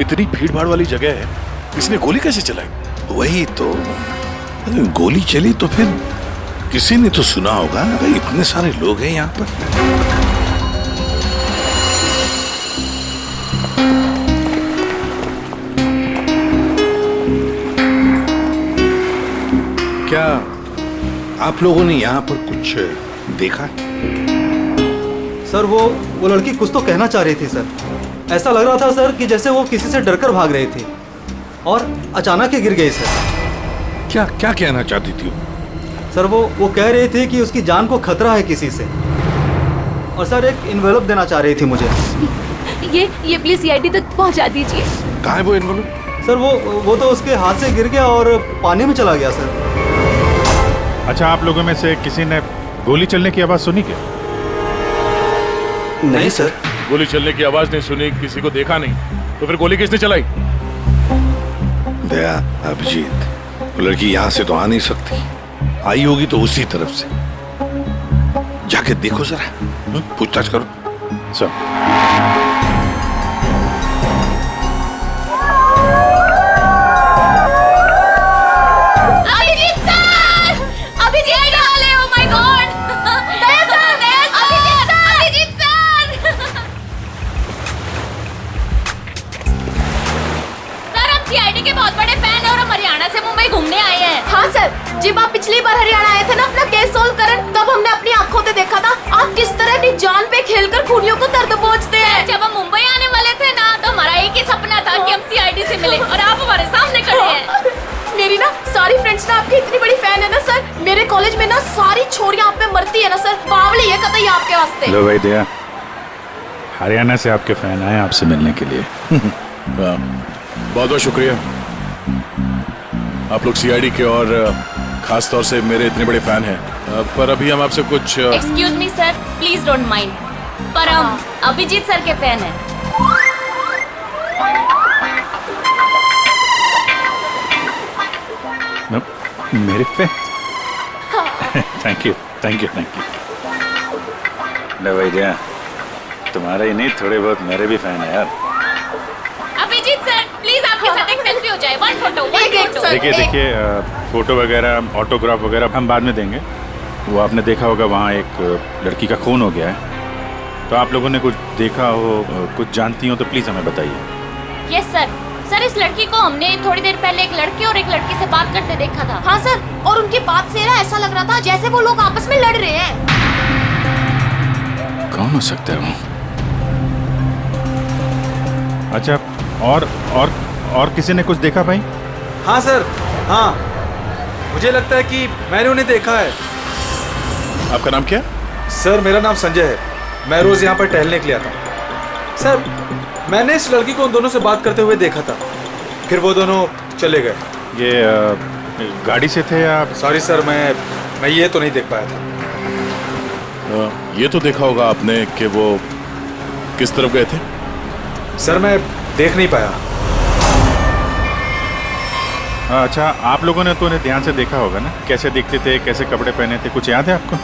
इतनी भीड़ भाड़ वाली जगह है, इसने गोली कैसे चलाई? वही तो, अगर गोली चली तो फिर किसी ने तो सुना होगा। अरे इतने सारे लोग हैं यहाँ पर। क्या आप लोगों ने यहाँ पर कुछ देखा? सर, वो लड़की कुछ तो कहना चाह रही थी सर। ऐसा लग रहा था सर कि जैसे वो किसी से डरकर भाग रही थी और अचानक ही गिर गई सर। क्या क्या कहना चाहती थी सर? वो कह रही थी कि उसकी जान को खतरा है किसी से, और सर एक इन्वेलप देना चाह रही थी मुझे। ये प्लीज सीआईडी तक पहुंचा दीजिए। कहाँ है वो इन्वेलप? सर, वो तो उसके हाथ से गिर गया और पानी में चला गया सर। अच्छा, आप लोगों में से किसी ने गोली चलने की आवाज सुनी क्या? नहीं सर। गोली चलने की आवाज नहीं सुनी, किसी को देखा नहीं, तो फिर गोली किसने चलाई? दया, अभिजीत, वो लड़की यहाँ से तो आ नहीं सकती। आई होगी तो उसी तरफ से। जाके देखो जरा, पूछताछ करो। Abhijeet sir! Abhijeet sir! Oh my God! Daya sir! Abhijeet sir! Sir, हम सीआईडी के बहुत बड़े फैन हैं और हम हरियाणा से मुंबई घूमने आए हैं। हाँ सर, जब आप पिछली बार हरियाणा आए थे ना अपना केस सोल्व करने, तब हमने अपनी आंखों से देखा था आप किस तरह अपनी जान पे खेलकर खूनियों को दर्द पहुंचते हैं। जब हम मुंबई आने वाले थे ना, तो हमारा एक ही सपना था कि हम सीआईडी से मिले और आप हमारे सामने खड़े हैं। मेरी ना सारी फ्रेंड्स ना आपकी इतनी बड़ी फैन है ना सर, मेरे कॉलेज में ना सारी छोरियां आप पे मरती है ना सर, बावली है कतई आपके वास्ते। लो भाई दया, हरियाणा से आपके फैन आए आपसे मिलने के लिए। बहुत बहुत शुक्रिया। आप लोग सीआईडी के और खास तौर से मेरे इतने बड़े फैन हैं, पर अभी हम आपसे कुछ excuse me sir, please don't mind, पर हम अभिजीत सर के फैन हैं। मेरे फैन? Thank you thank you thank you. लो भाई दया, तुम्हारा ही नहीं थोड़े बहुत मेरे भी फैन है यार। अभिजीत सर, प्लीज आपके साथ एक सेल्फी हो जाए, वन फोटो। देखिए फोटो वगैरह ऑटोग्राफ वगैरह हम बाद में देंगे। वो आपने देखा होगा वहाँ एक लड़की का खून हो गया है, तो आप लोगों ने कुछ देखा हो, कुछ जानती हो तो प्लीज़ हमें बताइए। Yes sir. सर, इस लड़की को हमने थोड़ी देर पहले एक लड़के और एक लड़की से बात करते देखा था। हाँ सर, और उनकी बात से ना ऐसा लग रहा था जैसे वो लोग आपस में लड़ रहे हैं। कौन हो सकता है वो? अच्छा, और किसी ने कुछ देखा भाई? हाँ सर, हाँ, मुझे लगता है कि मैंने उन्हें देखा है। आपका नाम क्या? सर, मेरा नाम संजय है, मैं रोज यहाँ पर टहलने के लिए आता हूँ। सर, मैंने इस लड़की को उन दोनों से बात करते हुए देखा था, फिर वो दोनों चले गए। ये गाड़ी से थे या? सॉरी सर, मैं ये तो नहीं देख पाया था। ये तो देखा होगा आपने कि वो किस तरफ गए थे? सर, मैं देख नहीं पाया। अच्छा, आप लोगों ने तो उन्हें ध्यान से देखा होगा ना, कैसे दिखते थे, कैसे कपड़े पहने थे, कुछ याद है आपको?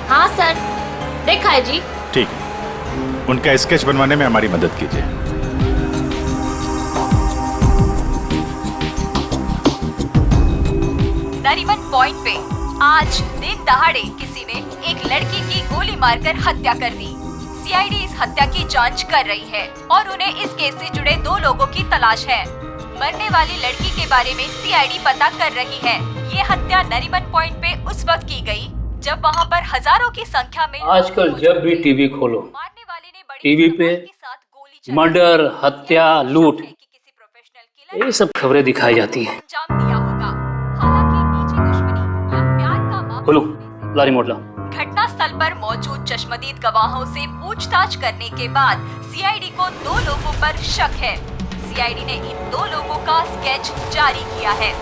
हाँ सर, देखा है जी। ठीक है, उनका स्केच बनवाने में हमारी मदद कीजिए। नरीमन पॉइंट पे आज दिन दहाड़े किसी ने एक लड़की की गोली मारकर हत्या कर दी। सीआईडी इस हत्या की जांच कर रही है और उन्हें इस केस से जुड़े 2 लोगों की तलाश है। मरने वाली लड़की के बारे में सीआईडी पता कर रही है। ये हत्या नरीमन पॉइंट पे उस वक्त की गई जब वहाँ पर हजारों की संख्या में आजकल जब भी टीवी खोलो, टीवी पे मर्डर, हत्या, लूट, ये सब खबरें दिखाई जाती हैं। बोलो, ला रिमोट ला। घटना स्थल पर मौजूद चश्मदीद गवाहों से पूछताछ करने के बाद सीआईडी को 2 लोगों पर शक है। सीआईडी ने इन 2 लोगों का स्केच जारी किया है।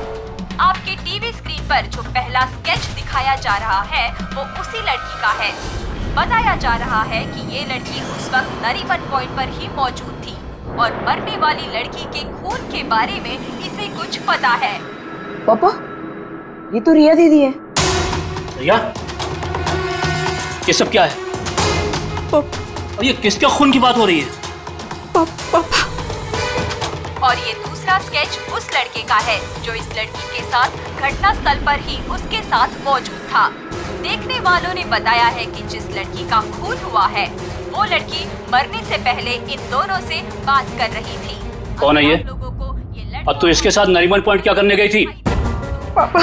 आपके टीवी स्क्रीन पर जो पहला स्केच दिखाया जा रहा है वो उसी लड़की का है। बताया जा रहा है कि ये लड़की उस वक्त नरीमन पॉइंट पर ही मौजूद थी और मरने वाली लड़की के खून के बारे में इसे कुछ पता है। पापा, ये तो रिया दीदी है। रिया? ये सब क्या है? और ये किसके खून की बात हो रही है? पापा। और ये दूसरा स्केच उस लड़के का है जो इस लड़की के साथ घटना स्थल पर ही उसके साथ मौजूद था। देखने वालों ने बताया है कि जिस लड़की का खून हुआ है वो लड़की मरने से पहले इन दोनों से बात कर रही थी। कौन है ये? और तू इसके साथ नरीमन पॉइंट क्या करने गई थी? पापा,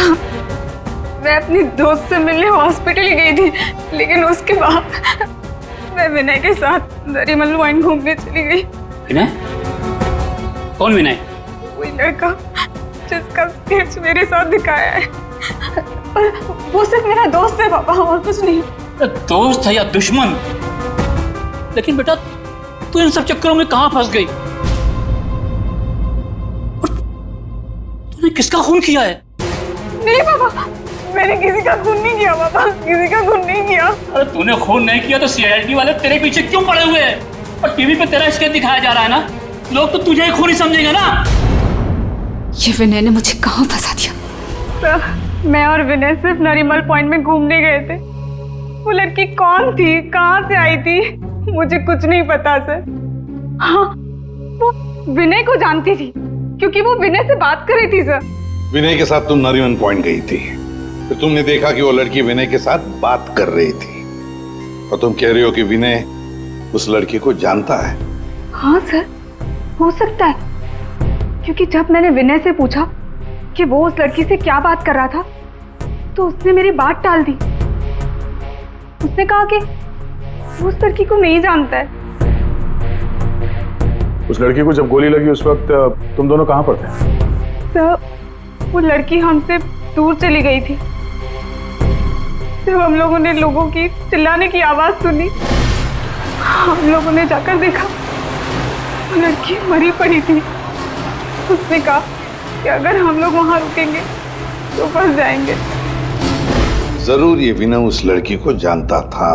मैं अपनी दोस्त से मिलने हॉस्पिटल गई थी, लेकिन उसके बाद मैं विनय के साथ नरीमन पॉइंट घूमने चली गई। विनय? कौन विनय? वही लड़का जिसका स्केच मेरे साथ दिखाया है। और वो सिर्फ मेरा दोस्त है पापा, और कुछ नहीं। दोस्त है या दुश्मन? लेकिन बेटा, तू इन सब चक्करों में कहाँ फंस गई? तूने किसका खून किया है? नहीं पापा, मैंने किसी का खून नहीं किया पापा, किसी का खून नहीं किया। अरे तूने खून नहीं किया तो सीआईडी वाले तेरे पीछे क्यों पड़े हुए हैं? और टीवी पे तेरा स्केच दिखाया जा रहा है ना, लोग तो तुझे ही खूनी समझेंगे ना। ये विनय ने मुझे कहाँ फंसा दिया? सर, मैं और विनय सिर्फ नरीमन पॉइंट में घूमने गए थे। वो लड़की कौन थी, कहाँ से आई थी, मुझे कुछ नहीं पता सर। हाँ, वो विनय को जानती थी क्योंकि वो विनय से बात कर रही थी सर। विनय के साथ तुम नरीमन पॉइंट गई थी, फिर तुमने देखा कि वो लड़की विनय के साथ बात कर रही थी, और तुम कह रही हो कि विनय उस लड़की को जानता है। हाँ सर, हो सकता है, क्योंकि जब मैंने विनय से पूछा कि वो उस लड़की से क्या बात कर रहा था तो उसने मेरी बात टाल दी। उसने कहा कि वो उस लड़की को नहीं जानता है। उस लड़की को जब गोली लगी उस वक्त तुम दोनों कहाँ पर थे? सर, वो लड़की हमसे दूर चली गई थी। जब हम लोगों ने लोगों की चिल्लाने की आवाज सुनी, हम लोगों ने जाकर देखा वो लड़की मरी पड़ी थी। उसने कहा कि अगर हम लोग वहां रुकेंगे तो फंस जाएंगे। जरूर ये विनय उस लड़की को जानता था।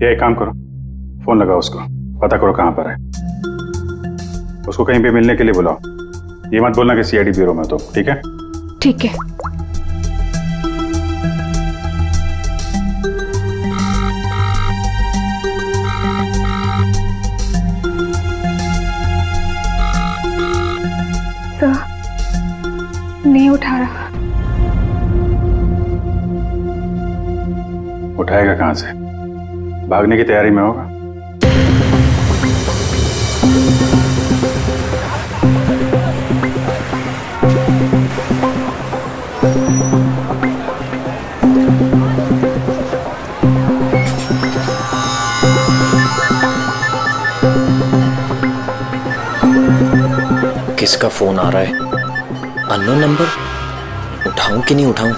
ये एक काम करो, फोन लगाओ उसको, पता करो कहां पर है। उसको कहीं पे मिलने के लिए बुलाओ। ये मत बोलना कि सीआईडी ब्यूरो में, तो ठीक है? ठीक है। सर, नहीं उठा रहा। उठाएगा कहां से? भागने की तैयारी में होगा। किसका फोन आ रहा है? Unknown number. उठाऊं कि नहीं उठाऊं?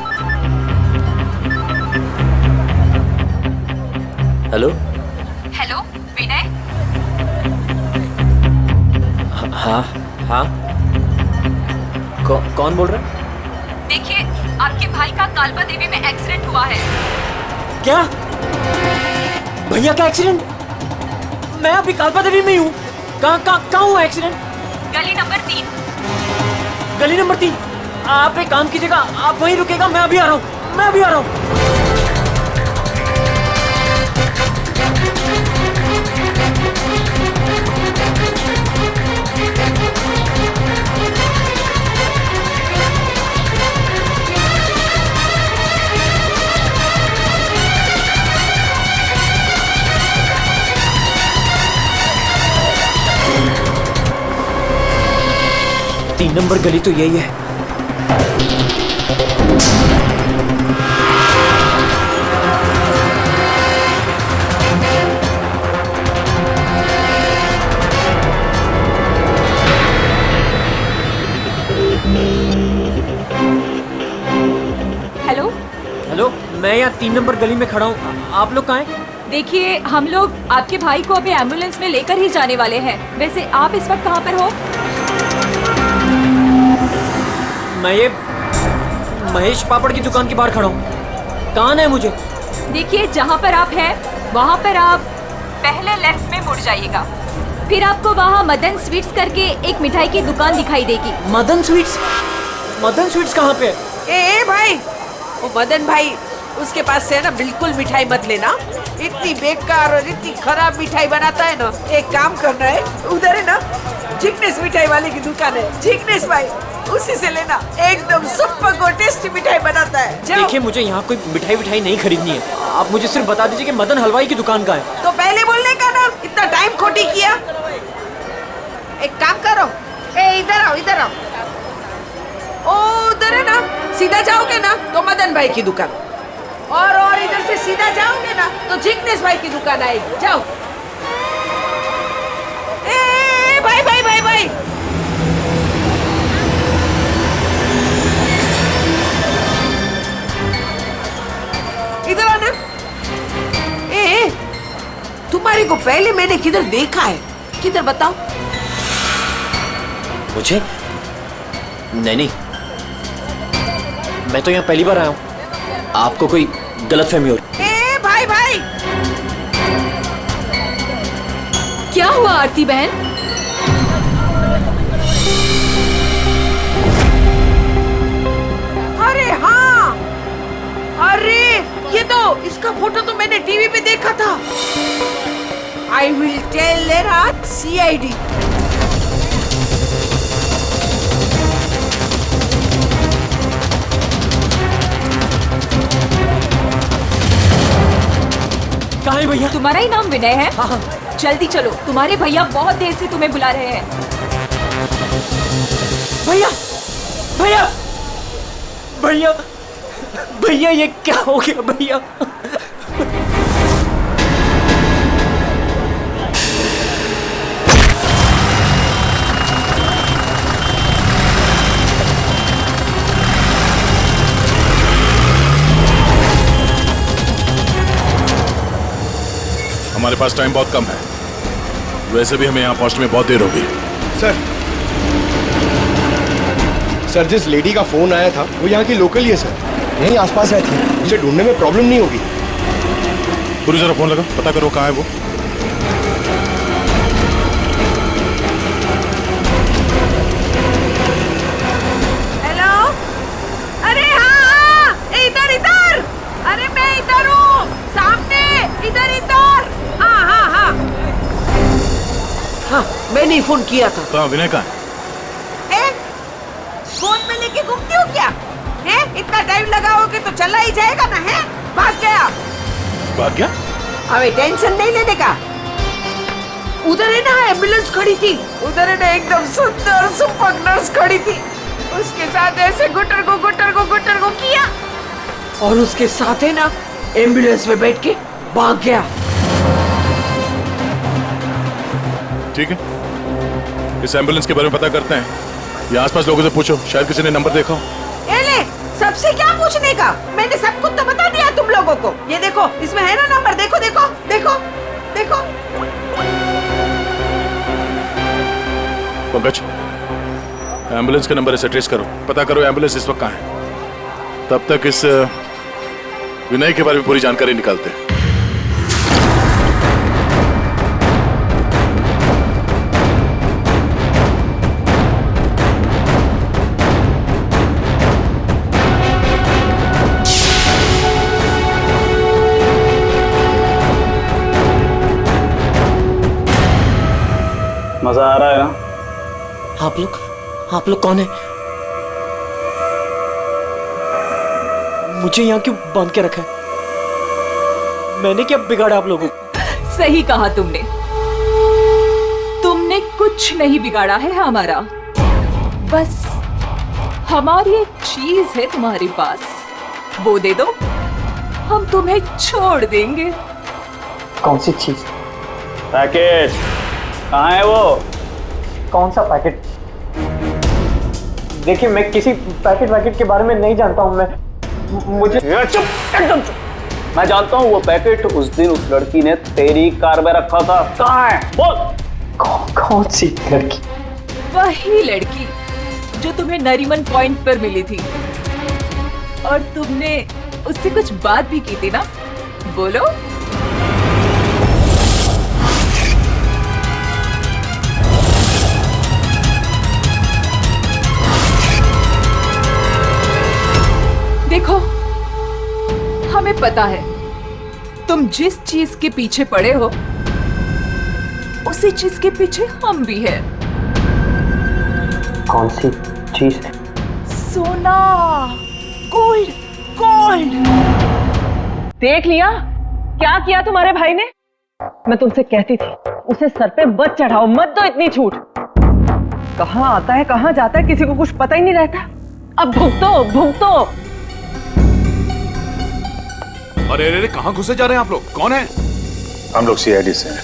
हेलो हेलो विनय। हाँ हाँ, कौन बोल रहा है? देखिए, आपके भाई का कालबा देवी में एक्सीडेंट हुआ है। क्या? भैया का एक्सीडेंट? मैं अभी कालबा देवी में ही हूँ। कहाँ हुआ एक्सीडेंट? गली नंबर 3। गली नंबर 3? आप एक काम कीजिएगा, आप वहीं रुकेगा, मैं अभी आ रहा हूँ। तीन नंबर गली तो यही है। हेलो हेलो, मैं यहाँ 3 नंबर गली में खड़ा हूँ। आप लोग कहाँ हैं? देखिए, हम लोग आपके भाई को अभी एम्बुलेंस में लेकर ही जाने वाले हैं। वैसे आप इस वक्त कहाँ पर हो? मैं ये महेश पापड़ की दुकान के बाहर खड़ा हूँ। कहाँ है मुझे? देखिए, जहाँ पर आप हैं वहाँ पर आप पहले लेफ्ट में मुड़ जाइएगा। फिर आपको वहाँ मदन स्वीट्स करके एक मिठाई की दुकान दिखाई देगी। मदन स्वीट्स? मदन स्वीट्स कहाँ पे है? ए भाई, वो मदन भाई, उसके पास से है ना बिल्कुल मिठाई मत लेना। इतनी बेकार और इतनी खराब मिठाई बनाता है ना। एक काम करना है, उधर है ना जिग्नेश मिठाई वाले की दुकान है, जिग्नेश भाई, उसी से लेना। एकदम सुपर को टेस्टी मिठाई बनाता है। देखिए, मुझे यहाँ कोई मिठाई नहीं खरीदनी है। आप मुझे सिर्फ बता दीजिए कि मदन हलवाई की दुकान कहाँ है। तो पहले बोलने का ना, इतना टाइम खोटी किया। एक काम करो, इधर आओ, इधर आओ। ओ उधर है ना, सीधा जाओगे ना तो मदन भाई की दुकान, और इधर से सीधा जाओगे ना तो जिग्नेश भाई की दुकान आएगी। जाओ। भाई भाई भाई भाई, इधर आना। तुम्हारी को पहले मैंने किधर देखा है? किधर बताओ? मुझे? नहीं, मैं तो यहाँ पहली बार आया हूँ। आपको कोई गलतफहमी हो रही। भाई भाई, क्या हुआ आरती बहन? अरे हाँ, अरे ये तो इसका फोटो तो मैंने टीवी पे देखा था। I will tell there CID. कहाँ है भैया? तुम्हारा ही नाम विनय है? हाँ। जल्दी चलो, तुम्हारे भैया बहुत देर से तुम्हें बुला रहे हैं। भैया भैया भैया भैया, ये क्या हो गया भैया? हमारे पास टाइम बहुत कम है, वैसे भी हमें यहाँ पहुंचने में बहुत देर होगी। सर जिस लेडी का फोन आया था वो यहाँ की लोकल ही है सर, यहीं आसपास रहती है, उसे ढूंढने में प्रॉब्लम नहीं होगी। पूरी जरा फोन लगा, पता करो कहाँ है वो। हेलो, अरे हाँ, इधर इधर, अरे मैं इधर हूँ, सामने, इधर इधर। हाँ हाँ हाँ हाँ, मैंने ही फोन किया था। कहाँ विनय कहाँ है? फोन में लेके घूमती हो क्या? है? इतना टाइम लगाओगे तो चला ही जाएगा ना, है? भाग गया। भाग गया? अबे टेंशन नहीं लेने का। उधर है ना एम्बुलेंस खड़ी थी, उधर है ना एकदम सुंदर सुपर नर्स खड़ी थी, उसके साथ ऐसे गुटर को किया और उसके साथ है ना एम्बुलेंस में बैठ के भाग गया। ठीक है, इस एम्बुलेंस के बारे में पता करते हैं। ये आसपास लोगों से पूछो, शायद किसी ने नंबर देखा हो। ले, सबसे क्या पूछने का? मैंने सब कुछ तो बता दिया तुम लोगों को। ये देखो, इसमें है ना नंबर, देखो देखो देखो देखो। पंकज, एम्बुलेंस का नंबर इसे ट्रेस करो, पता करो एम्बुलेंस इस वक्त कहाँ है। तब तक इस विनय के बारे में पूरी जानकारी निकालते हैं। मजा आ रहा है ना? आप लोग कौन है? मुझे यहाँ क्यों बांध के रखा है? मैंने क्या बिगाड़ा आप लोगों को? सही कहा तुमने कुछ नहीं बिगाड़ा है हमारा, बस हमारी एक चीज है तुम्हारे पास, वो दे दो, हम तुम्हें छोड़ देंगे। कौन सी चीज? पैकेट कहाँ है वो? कौन सा पैकेट? देखिए, मैं किसी पैकेट के बारे में नहीं जानता हूँ। मुझे चुप, एकदम चुप। मैं जानता हूँ वो पैकेट उस दिन उस लड़की ने तेरी कार में रखा था। कहाँ है बोल? कौन सी लड़की? वही लड़की जो तुम्हें नरीमन पॉइंट पर मिली थी और तुमने उससे कुछ बात भी की थी ना, बोलो। देखो, हमें पता है तुम जिस चीज के पीछे पड़े हो उसी चीज के पीछे हम भी हैं। कौन सी चीज? सोना, गोल्ड, गोल्ड। देख लिया क्या किया तुम्हारे भाई ने? मैं तुमसे कहती थी उसे सर पे मत चढ़ाओ, मत दो इतनी छूट। कहाँ आता है कहाँ जाता है किसी को कुछ पता ही नहीं रहता। अब भुगतो भुगतो। अरे अरे कहाँ घुसे जा रहे हैं आप लोग? कौन है? हम लोग सीआईडी से हैं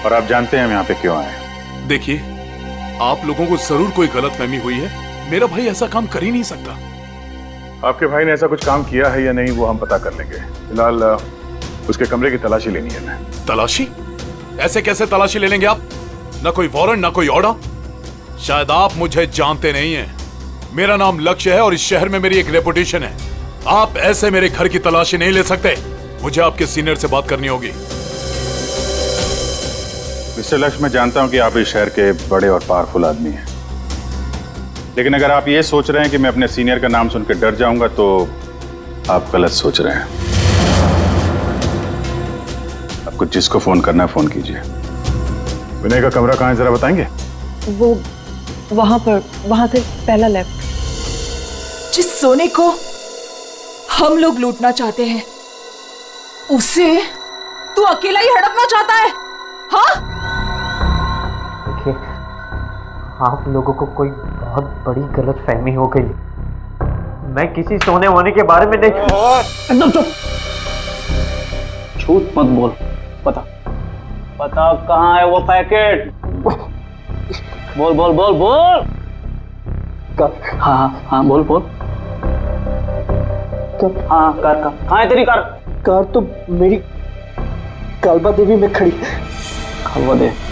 और आप जानते हैं हम यहाँ पे क्यों आए। देखिए, आप लोगों को जरूर कोई गलतफहमी हुई है। मेरा भाई ऐसा काम कर ही नहीं सकता। आपके भाई ने ऐसा कुछ काम किया है या नहीं वो हम पता कर लेंगे। फिलहाल उसके कमरे की तलाशी लेनी है। मैं तलाशी? ऐसे कैसे तलाशी ले लेंगे आप? ना कोई वारंट ना कोई ऑर्डर। शायद आप मुझे जानते नहीं हैं। मेरा नाम लक्ष्य है और इस शहर में मेरी एक रेपुटेशन है। आप ऐसे मेरे घर की तलाशी नहीं ले सकते। मुझे आपके सीनियर से बात करनी होगी। मिस्टर लक्ष्य, मैं जानता हूं कि आप इस शहर के बड़े और पावरफुल आदमी हैं, लेकिन अगर आप ये सोच रहे हैं कि मैं अपने सीनियर का नाम सुनकर डर जाऊंगा तो आप गलत सोच रहे हैं। आपको जिसको फोन करना है फोन कीजिए। विनय का कमरा कहाँ है जरा बताएंगे? वो वहां पर, वहां से पहला लेफ्ट। जिस सोने को हम लोग लूटना चाहते हैं उसे तू अकेला ही हड़पना चाहता है? हाँ? देखिए, आप लोगों को कोई बहुत बड़ी गलतफहमी हो गई। मैं किसी सोने वोने के बारे में नहीं। एकदम चुप, झूठ मत बोल। पता कहाँ है वो पैकेट? बोल बोल बोल बोल। हाँ हाँ बोल बोल। हाँ कार कहाँ है तेरी कार? कार तो मेरी कालबा देवी में खड़ी। कालबा देवी?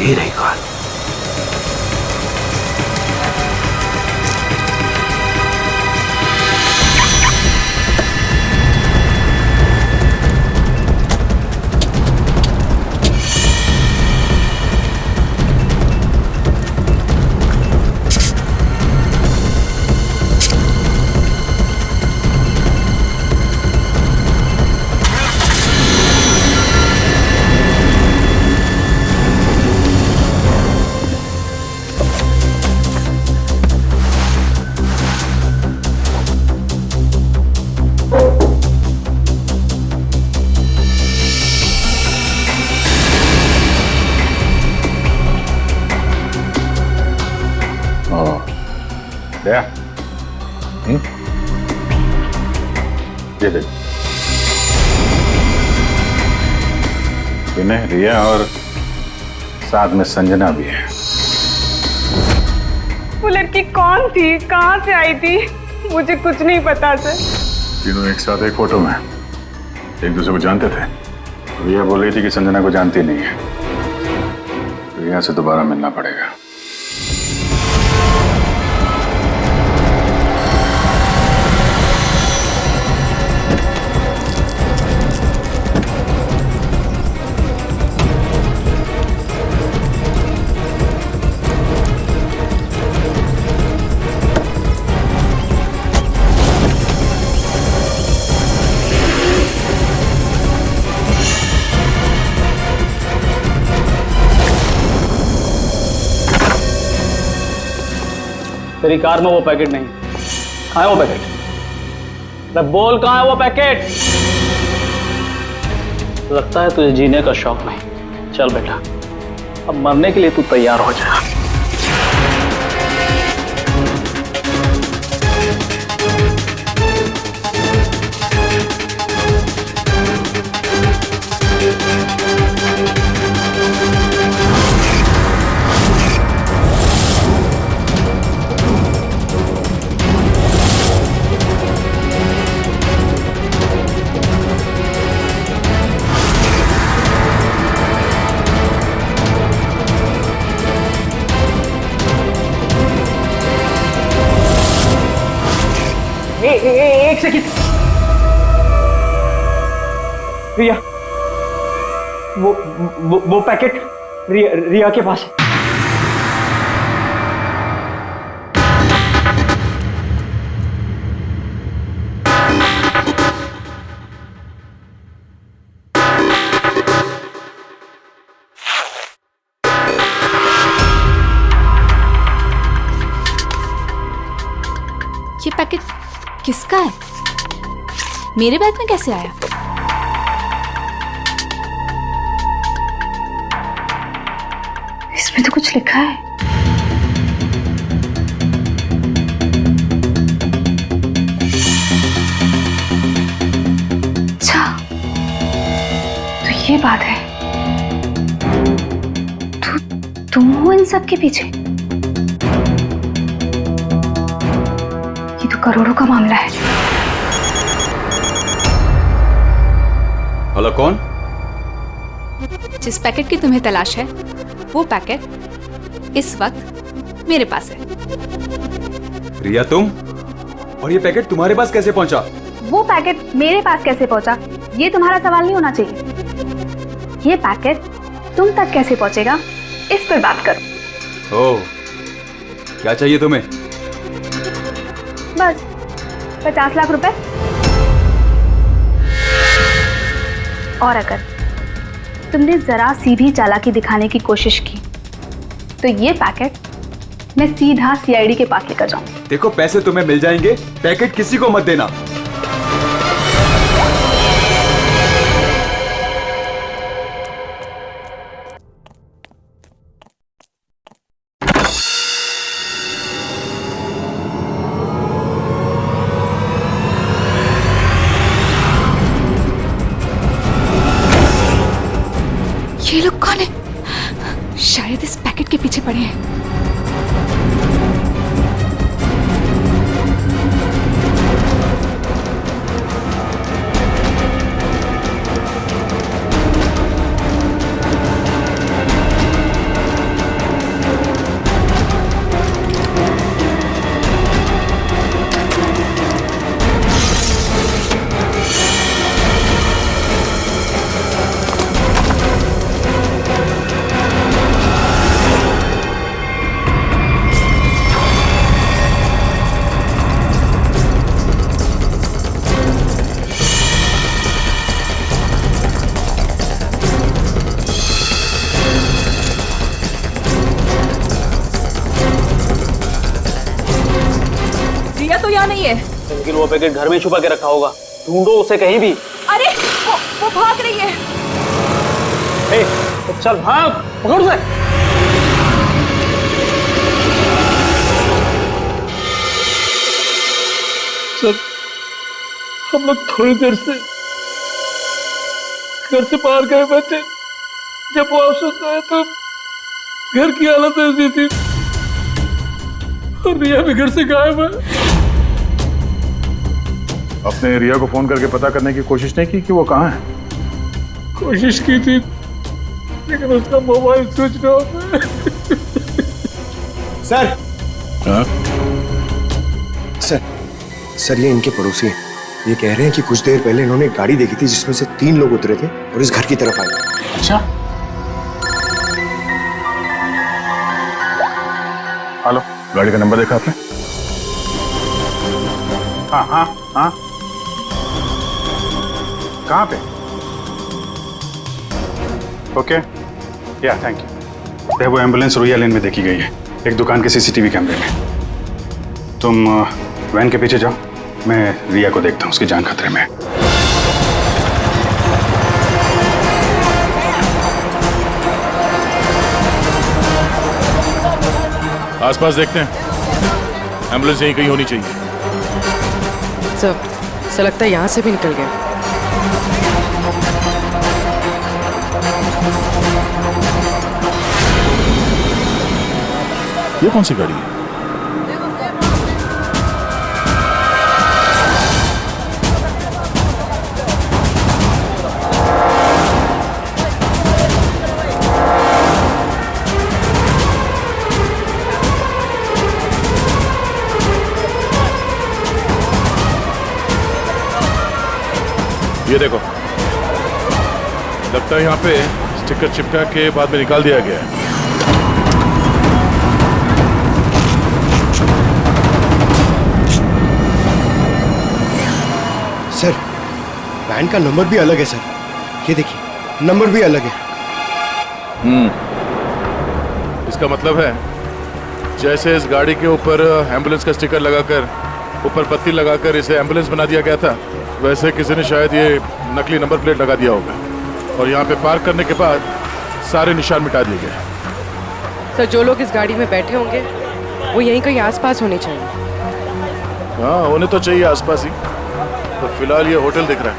ये रही कार। दया, ये देख, विनय, रिया और साथ में संजना भी है। वो लड़की कौन थी, कहाँ से आई थी? मुझे कुछ नहीं पता सर। तीनों एक साथ एक फोटो में एक दूसरे को जानते थे। रिया बोल रही थी कि संजना को जानती नहीं है। रिया से दोबारा मिलना पड़ेगा। तेरी कार में वो पैकेट नहीं। कहाँ है वो पैकेट? अरे बोल, कहाँ है वो पैकेट? लगता है तुझे जीने का शौक नहीं। चल बेटा, अब मरने के लिए तू तैयार हो जा। एक सेकंड रिया, वो पैकेट रिया के पास है। ये पैकेट किसका है? मेरे बैग में कैसे आया? इसमें तो कुछ लिखा है। अच्छा, तो ये बात है। तुम हो इन सब के पीछे? ये तो करोड़ों का मामला है। हेलो, कौन? जिस पैकेट की तुम्हें तलाश है वो पैकेट इस वक्त मेरे पास है। रिया तुम? और ये पैकेट तुम्हारे पास कैसे पहुंचा? वो पैकेट मेरे पास कैसे पहुंचा ये तुम्हारा सवाल नहीं होना चाहिए। ये पैकेट तुम तक कैसे पहुंचेगा इस पर बात करो। ओह, क्या चाहिए तुम्हें? बस 50 लाख रुपए। और अगर तुमने जरा सी भी चालाकी दिखाने की कोशिश की तो ये पैकेट मैं सीधा सीआईडी के पास लेकर जाऊंगी। देखो पैसे तुम्हें मिल जाएंगे, पैकेट किसी को मत देना। ये लोग कौन है? शायद इस पैकेट के पीछे पड़े हैं। लेकिन वो पैकेट घर में छुपा के रखा होगा, ढूंढो उसे कहीं भी। अरे वो भाग रही है। ए, तो चल भाग, पकड़ उसे। सर, हम लोग थोड़ी देर से घर से बाहर गए बैठे, जब वापस आए तो घर की हालत ऐसी थी और रिया भी घर से गायब है। अपने रिया को फोन करके पता करने की कोशिश नहीं की कि वो कहाँ है? कोशिश की थी लेकिन उसका मोबाइल स्विच ऑफ है। सर सर ये इनके पड़ोसी हैं। ये कह रहे हैं कि कुछ देर पहले इन्होंने एक गाड़ी देखी थी जिसमें से 3 लोग उतरे थे और इस घर की तरफ आए। अच्छा, हेलो, गाड़ी का नंबर देखा आपने? हाँ हाँ हाँ, कहाँ पे? ओके, या थैंक यू। वो एम्बुलेंस रोया लेन में देखी गई है, एक दुकान के सीसीटीवी कैमरे में। तुम वैन के पीछे जाओ, मैं रिया को देखता हूँ, उसकी जान खतरे में है। आसपास देखते हैं, एम्बुलेंस यहीं कहीं होनी चाहिए। सर लगता है यहाँ से भी निकल गया। ये कौन सी गाड़ी है? ये देखो, लगता है यहाँ पे स्टिकर चिपका के बाद में निकाल दिया गया है। सर, वैन का नंबर भी अलग है सर, ये देखिए नंबर भी अलग है। इसका मतलब है जैसे इस गाड़ी के ऊपर एम्बुलेंस का स्टिकर लगाकर ऊपर पत्ती लगाकर इसे एम्बुलेंस बना दिया गया था, वैसे किसी ने शायद ये नकली नंबर प्लेट लगा दिया होगा और यहाँ पे पार्क करने के बाद सारे निशान मिटा दिए गए। सर जो लोग इस गाड़ी में बैठे होंगे वो यहीं कहीं आसपास होने चाहिए। हाँ, होने तो चाहिए आसपास ही। तो फिलहाल ये होटल दिख रहा है,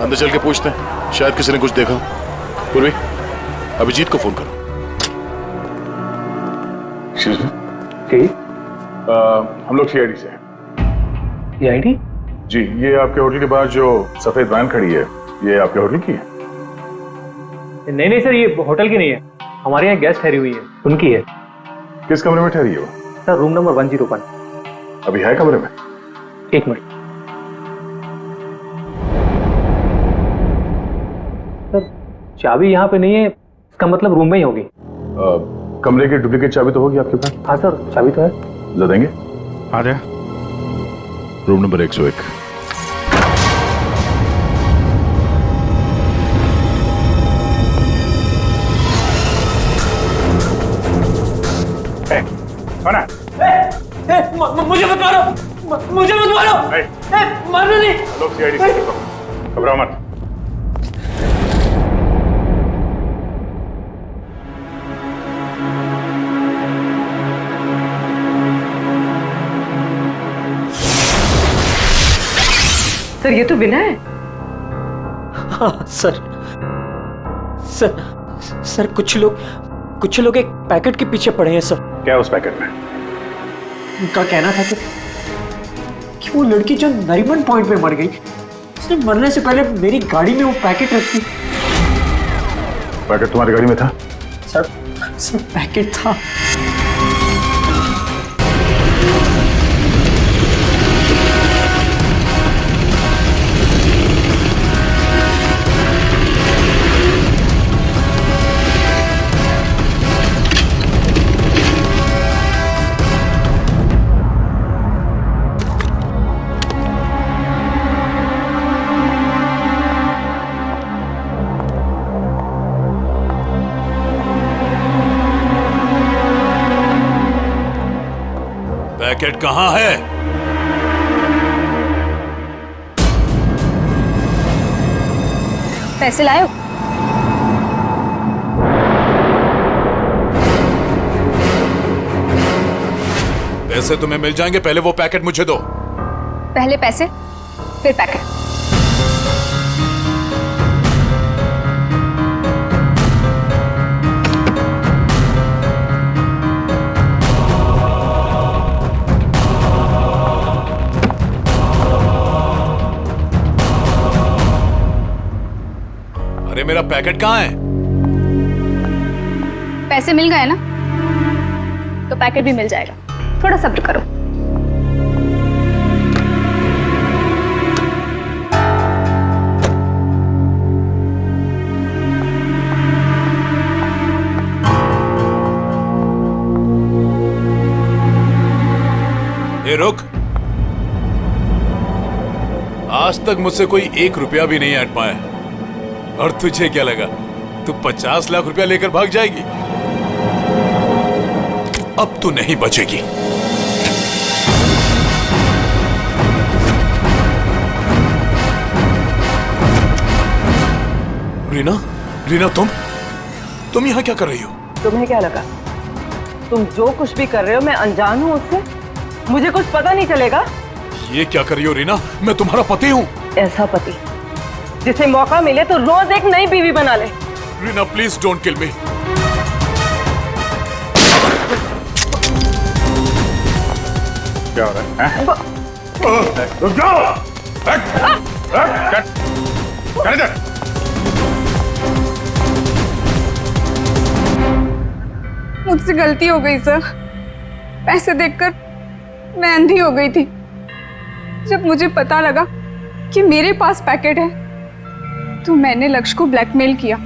अंदर चल के पूछते हैं, शायद किसी ने कुछ देखा। पूर्वी, अभिजीत को फोन करो। हम लोग सीआईडी से हैं। सीआईडी? जी, ये आपके होटल के बाहर जो सफेद वैन खड़ी है, ये आपके होटल की है? नहीं नहीं सर, ये होटल की नहीं है, हमारे यहाँ गेस्ट ठहरी हुई है, उनकी है। किस कमरे में ठहरी हो? Sir room number 101। अभी है कमरे में? एक मिनट सर, चाबी यहाँ पे नहीं है, इसका मतलब रूम में ही होगी। कमरे की डुप्लीकेट चाबी तो होगी आपके पास? हाँ सर, चाबी तो है। ला देंगे। आ जा। Room number 101। कौन है? मुझे मत मारो, मुझे मत मारो, मारो नहीं। लोग सीआईडी से घबराओ मत। सर ये तो विनय है। हाँ सर, सर कुछ लोग एक पैकेट के पीछे पड़े हैं सर। क्या उस पैकेट में? उनका कहना था कि वो लड़की जो नरीमन पॉइंट पे मर गई, उसने मरने से पहले मेरी गाड़ी में वो पैकेट रखी। पैकेट तुम्हारी गाड़ी में था? सर पैकेट था। पैकेट कहाँ है? पैसे लाए? पैसे तुम्हें मिल जाएंगे, पहले वो पैकेट मुझे दो। पहले पैसे फिर पैकेट। अरे मेरा पैकेट कहाँ है? पैसे मिल गए ना, तो पैकेट भी मिल जाएगा। थोड़ा सब्र करो। ए रुक, आज तक मुझसे कोई 1 रुपया भी नहीं ऐंठ पाया, और तुझे क्या लगा तू 50 लाख रुपया लेकर भाग जाएगी? अब तू नहीं बचेगी। रीना, रीना तुम यहाँ क्या कर रही हो? तुम्हें क्या लगा तुम जो कुछ भी कर रहे हो मैं अनजान हूँ उससे? मुझे कुछ पता नहीं चलेगा? ये क्या कर रही हो रीना? मैं तुम्हारा पति हूँ। ऐसा पति जिसे मौका मिले तो रोज एक नई बीवी बना ले। रीना प्लीज डोंट किल मी। क्या हो रहा है? रुक जाओ। चल इधर। मुझसे गलती हो गई सर। पैसे देखकर मैं अंधी हो गई थी। जब मुझे पता लगा कि मेरे पास पैकेट है तो मैंने लक्ष्य को ब्लैकमेल किया।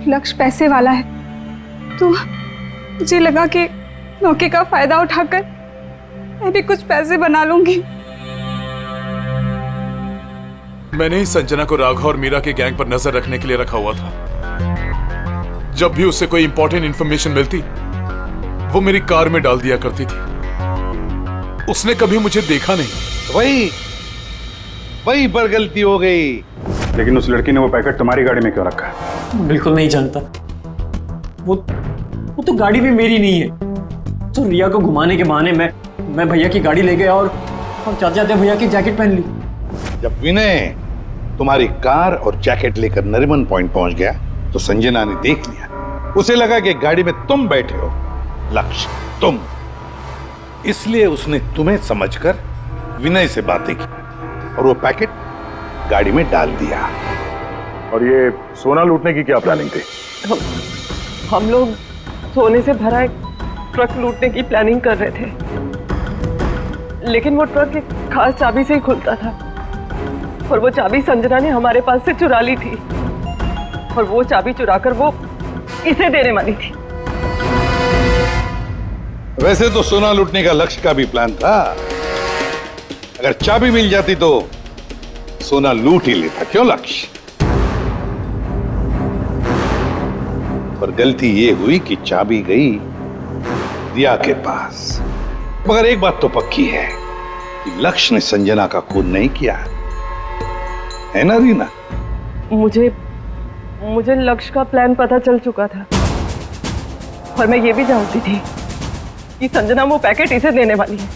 लक्ष्य पैसे वाला है तो मुझे लगा कि मौके का फायदा उठाकर मैं भी कुछ पैसे बना लूंगी। मैंने ही संजना को राघव और मीरा के गैंग पर नजर रखने के लिए रखा हुआ था। जब भी उससे कोई इंपॉर्टेंट इंफॉर्मेशन मिलती वो मेरी कार में डाल दिया करती थी। उसने कभी मुझे देखा नहीं। वही पर गलती हो गई। लेकिन उस लड़की ने वो पैकेट तुम्हारी गाड़ी में क्यों रखा है? बिल्कुल नहीं जानता। वो तो गाड़ी भी मेरी नहीं है। तो रिया को घुमाने के बहाने मैं भैया की गाड़ी ले गया और जाते जाते भैया की जैकेट पहन ली। जब विनय तुम्हारी कार और जैकेट लेकर नरीमन पॉइंट पहुंच गया तो संजना ने देख लिया। उसे लगा कि गाड़ी में तुम बैठे हो, लक्ष्य तुम, इसलिए उसने तुम्हें समझकर विनय से बातें की और वो पैकेट गाड़ी में डाल दिया। और ये सोना लूटने की क्या प्लानिंग थी? हम लोग सोने से भरा एक ट्रक लूटने की प्लानिंग कर रहे थे, लेकिन वो ट्रक एक खास चाबी से ही खुलता था और वो चाबी संजना ने हमारे पास से चुरा ली थी और वो चाबी चुराकर वो इसे देने वाली थी। वैसे तो सोना लूटने का लक्ष्य का भी प्लान था। अगर चाबी मिल जाती तो सोना लूट ही लेता, क्यों लक्ष्य? पर गलती ये हुई कि चाबी गई दिया के पास। मगर एक बात तो पक्की है कि लक्ष्य ने संजना का खून नहीं किया, है ना रीना? मुझे लक्ष्य का प्लान पता चल चुका था और मैं ये भी जानती थी कि संजना वो पैकेट इसे देने वाली है।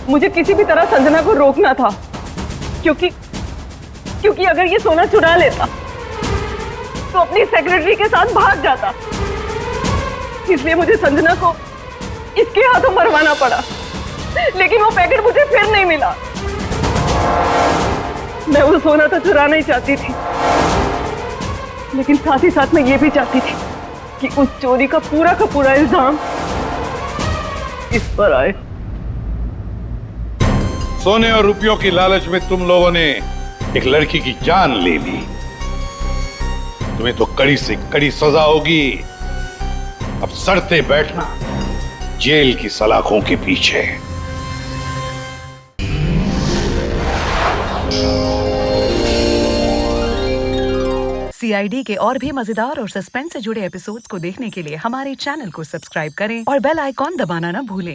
मुझे किसी भी तरह संजना को रोकना था, क्योंकि अगर ये सोना चुरा लेता तो अपनी सेक्रेटरी के साथ भाग जाता। इसलिए मुझे संजना को इसके हाथों मरवाना पड़ा, लेकिन वो पैकेट मुझे फिर नहीं मिला। मैं वो सोना तो चुराना ही चाहती थी, लेकिन साथ ही साथ मैं ये भी चाहती थी कि उस चोरी का पूरा इल्जाम इस पर आए। सोने और रुपयों की लालच में तुम लोगों ने एक लड़की की जान ले ली। तुम्हें तो कड़ी से कड़ी सजा होगी। अब सड़ते बैठना जेल की सलाखों के पीछे। सीआईडी के और भी मजेदार और सस्पेंस से जुड़े एपिसोड्स को देखने के लिए हमारे चैनल को सब्सक्राइब करें और बेल आइकॉन दबाना ना भूलें।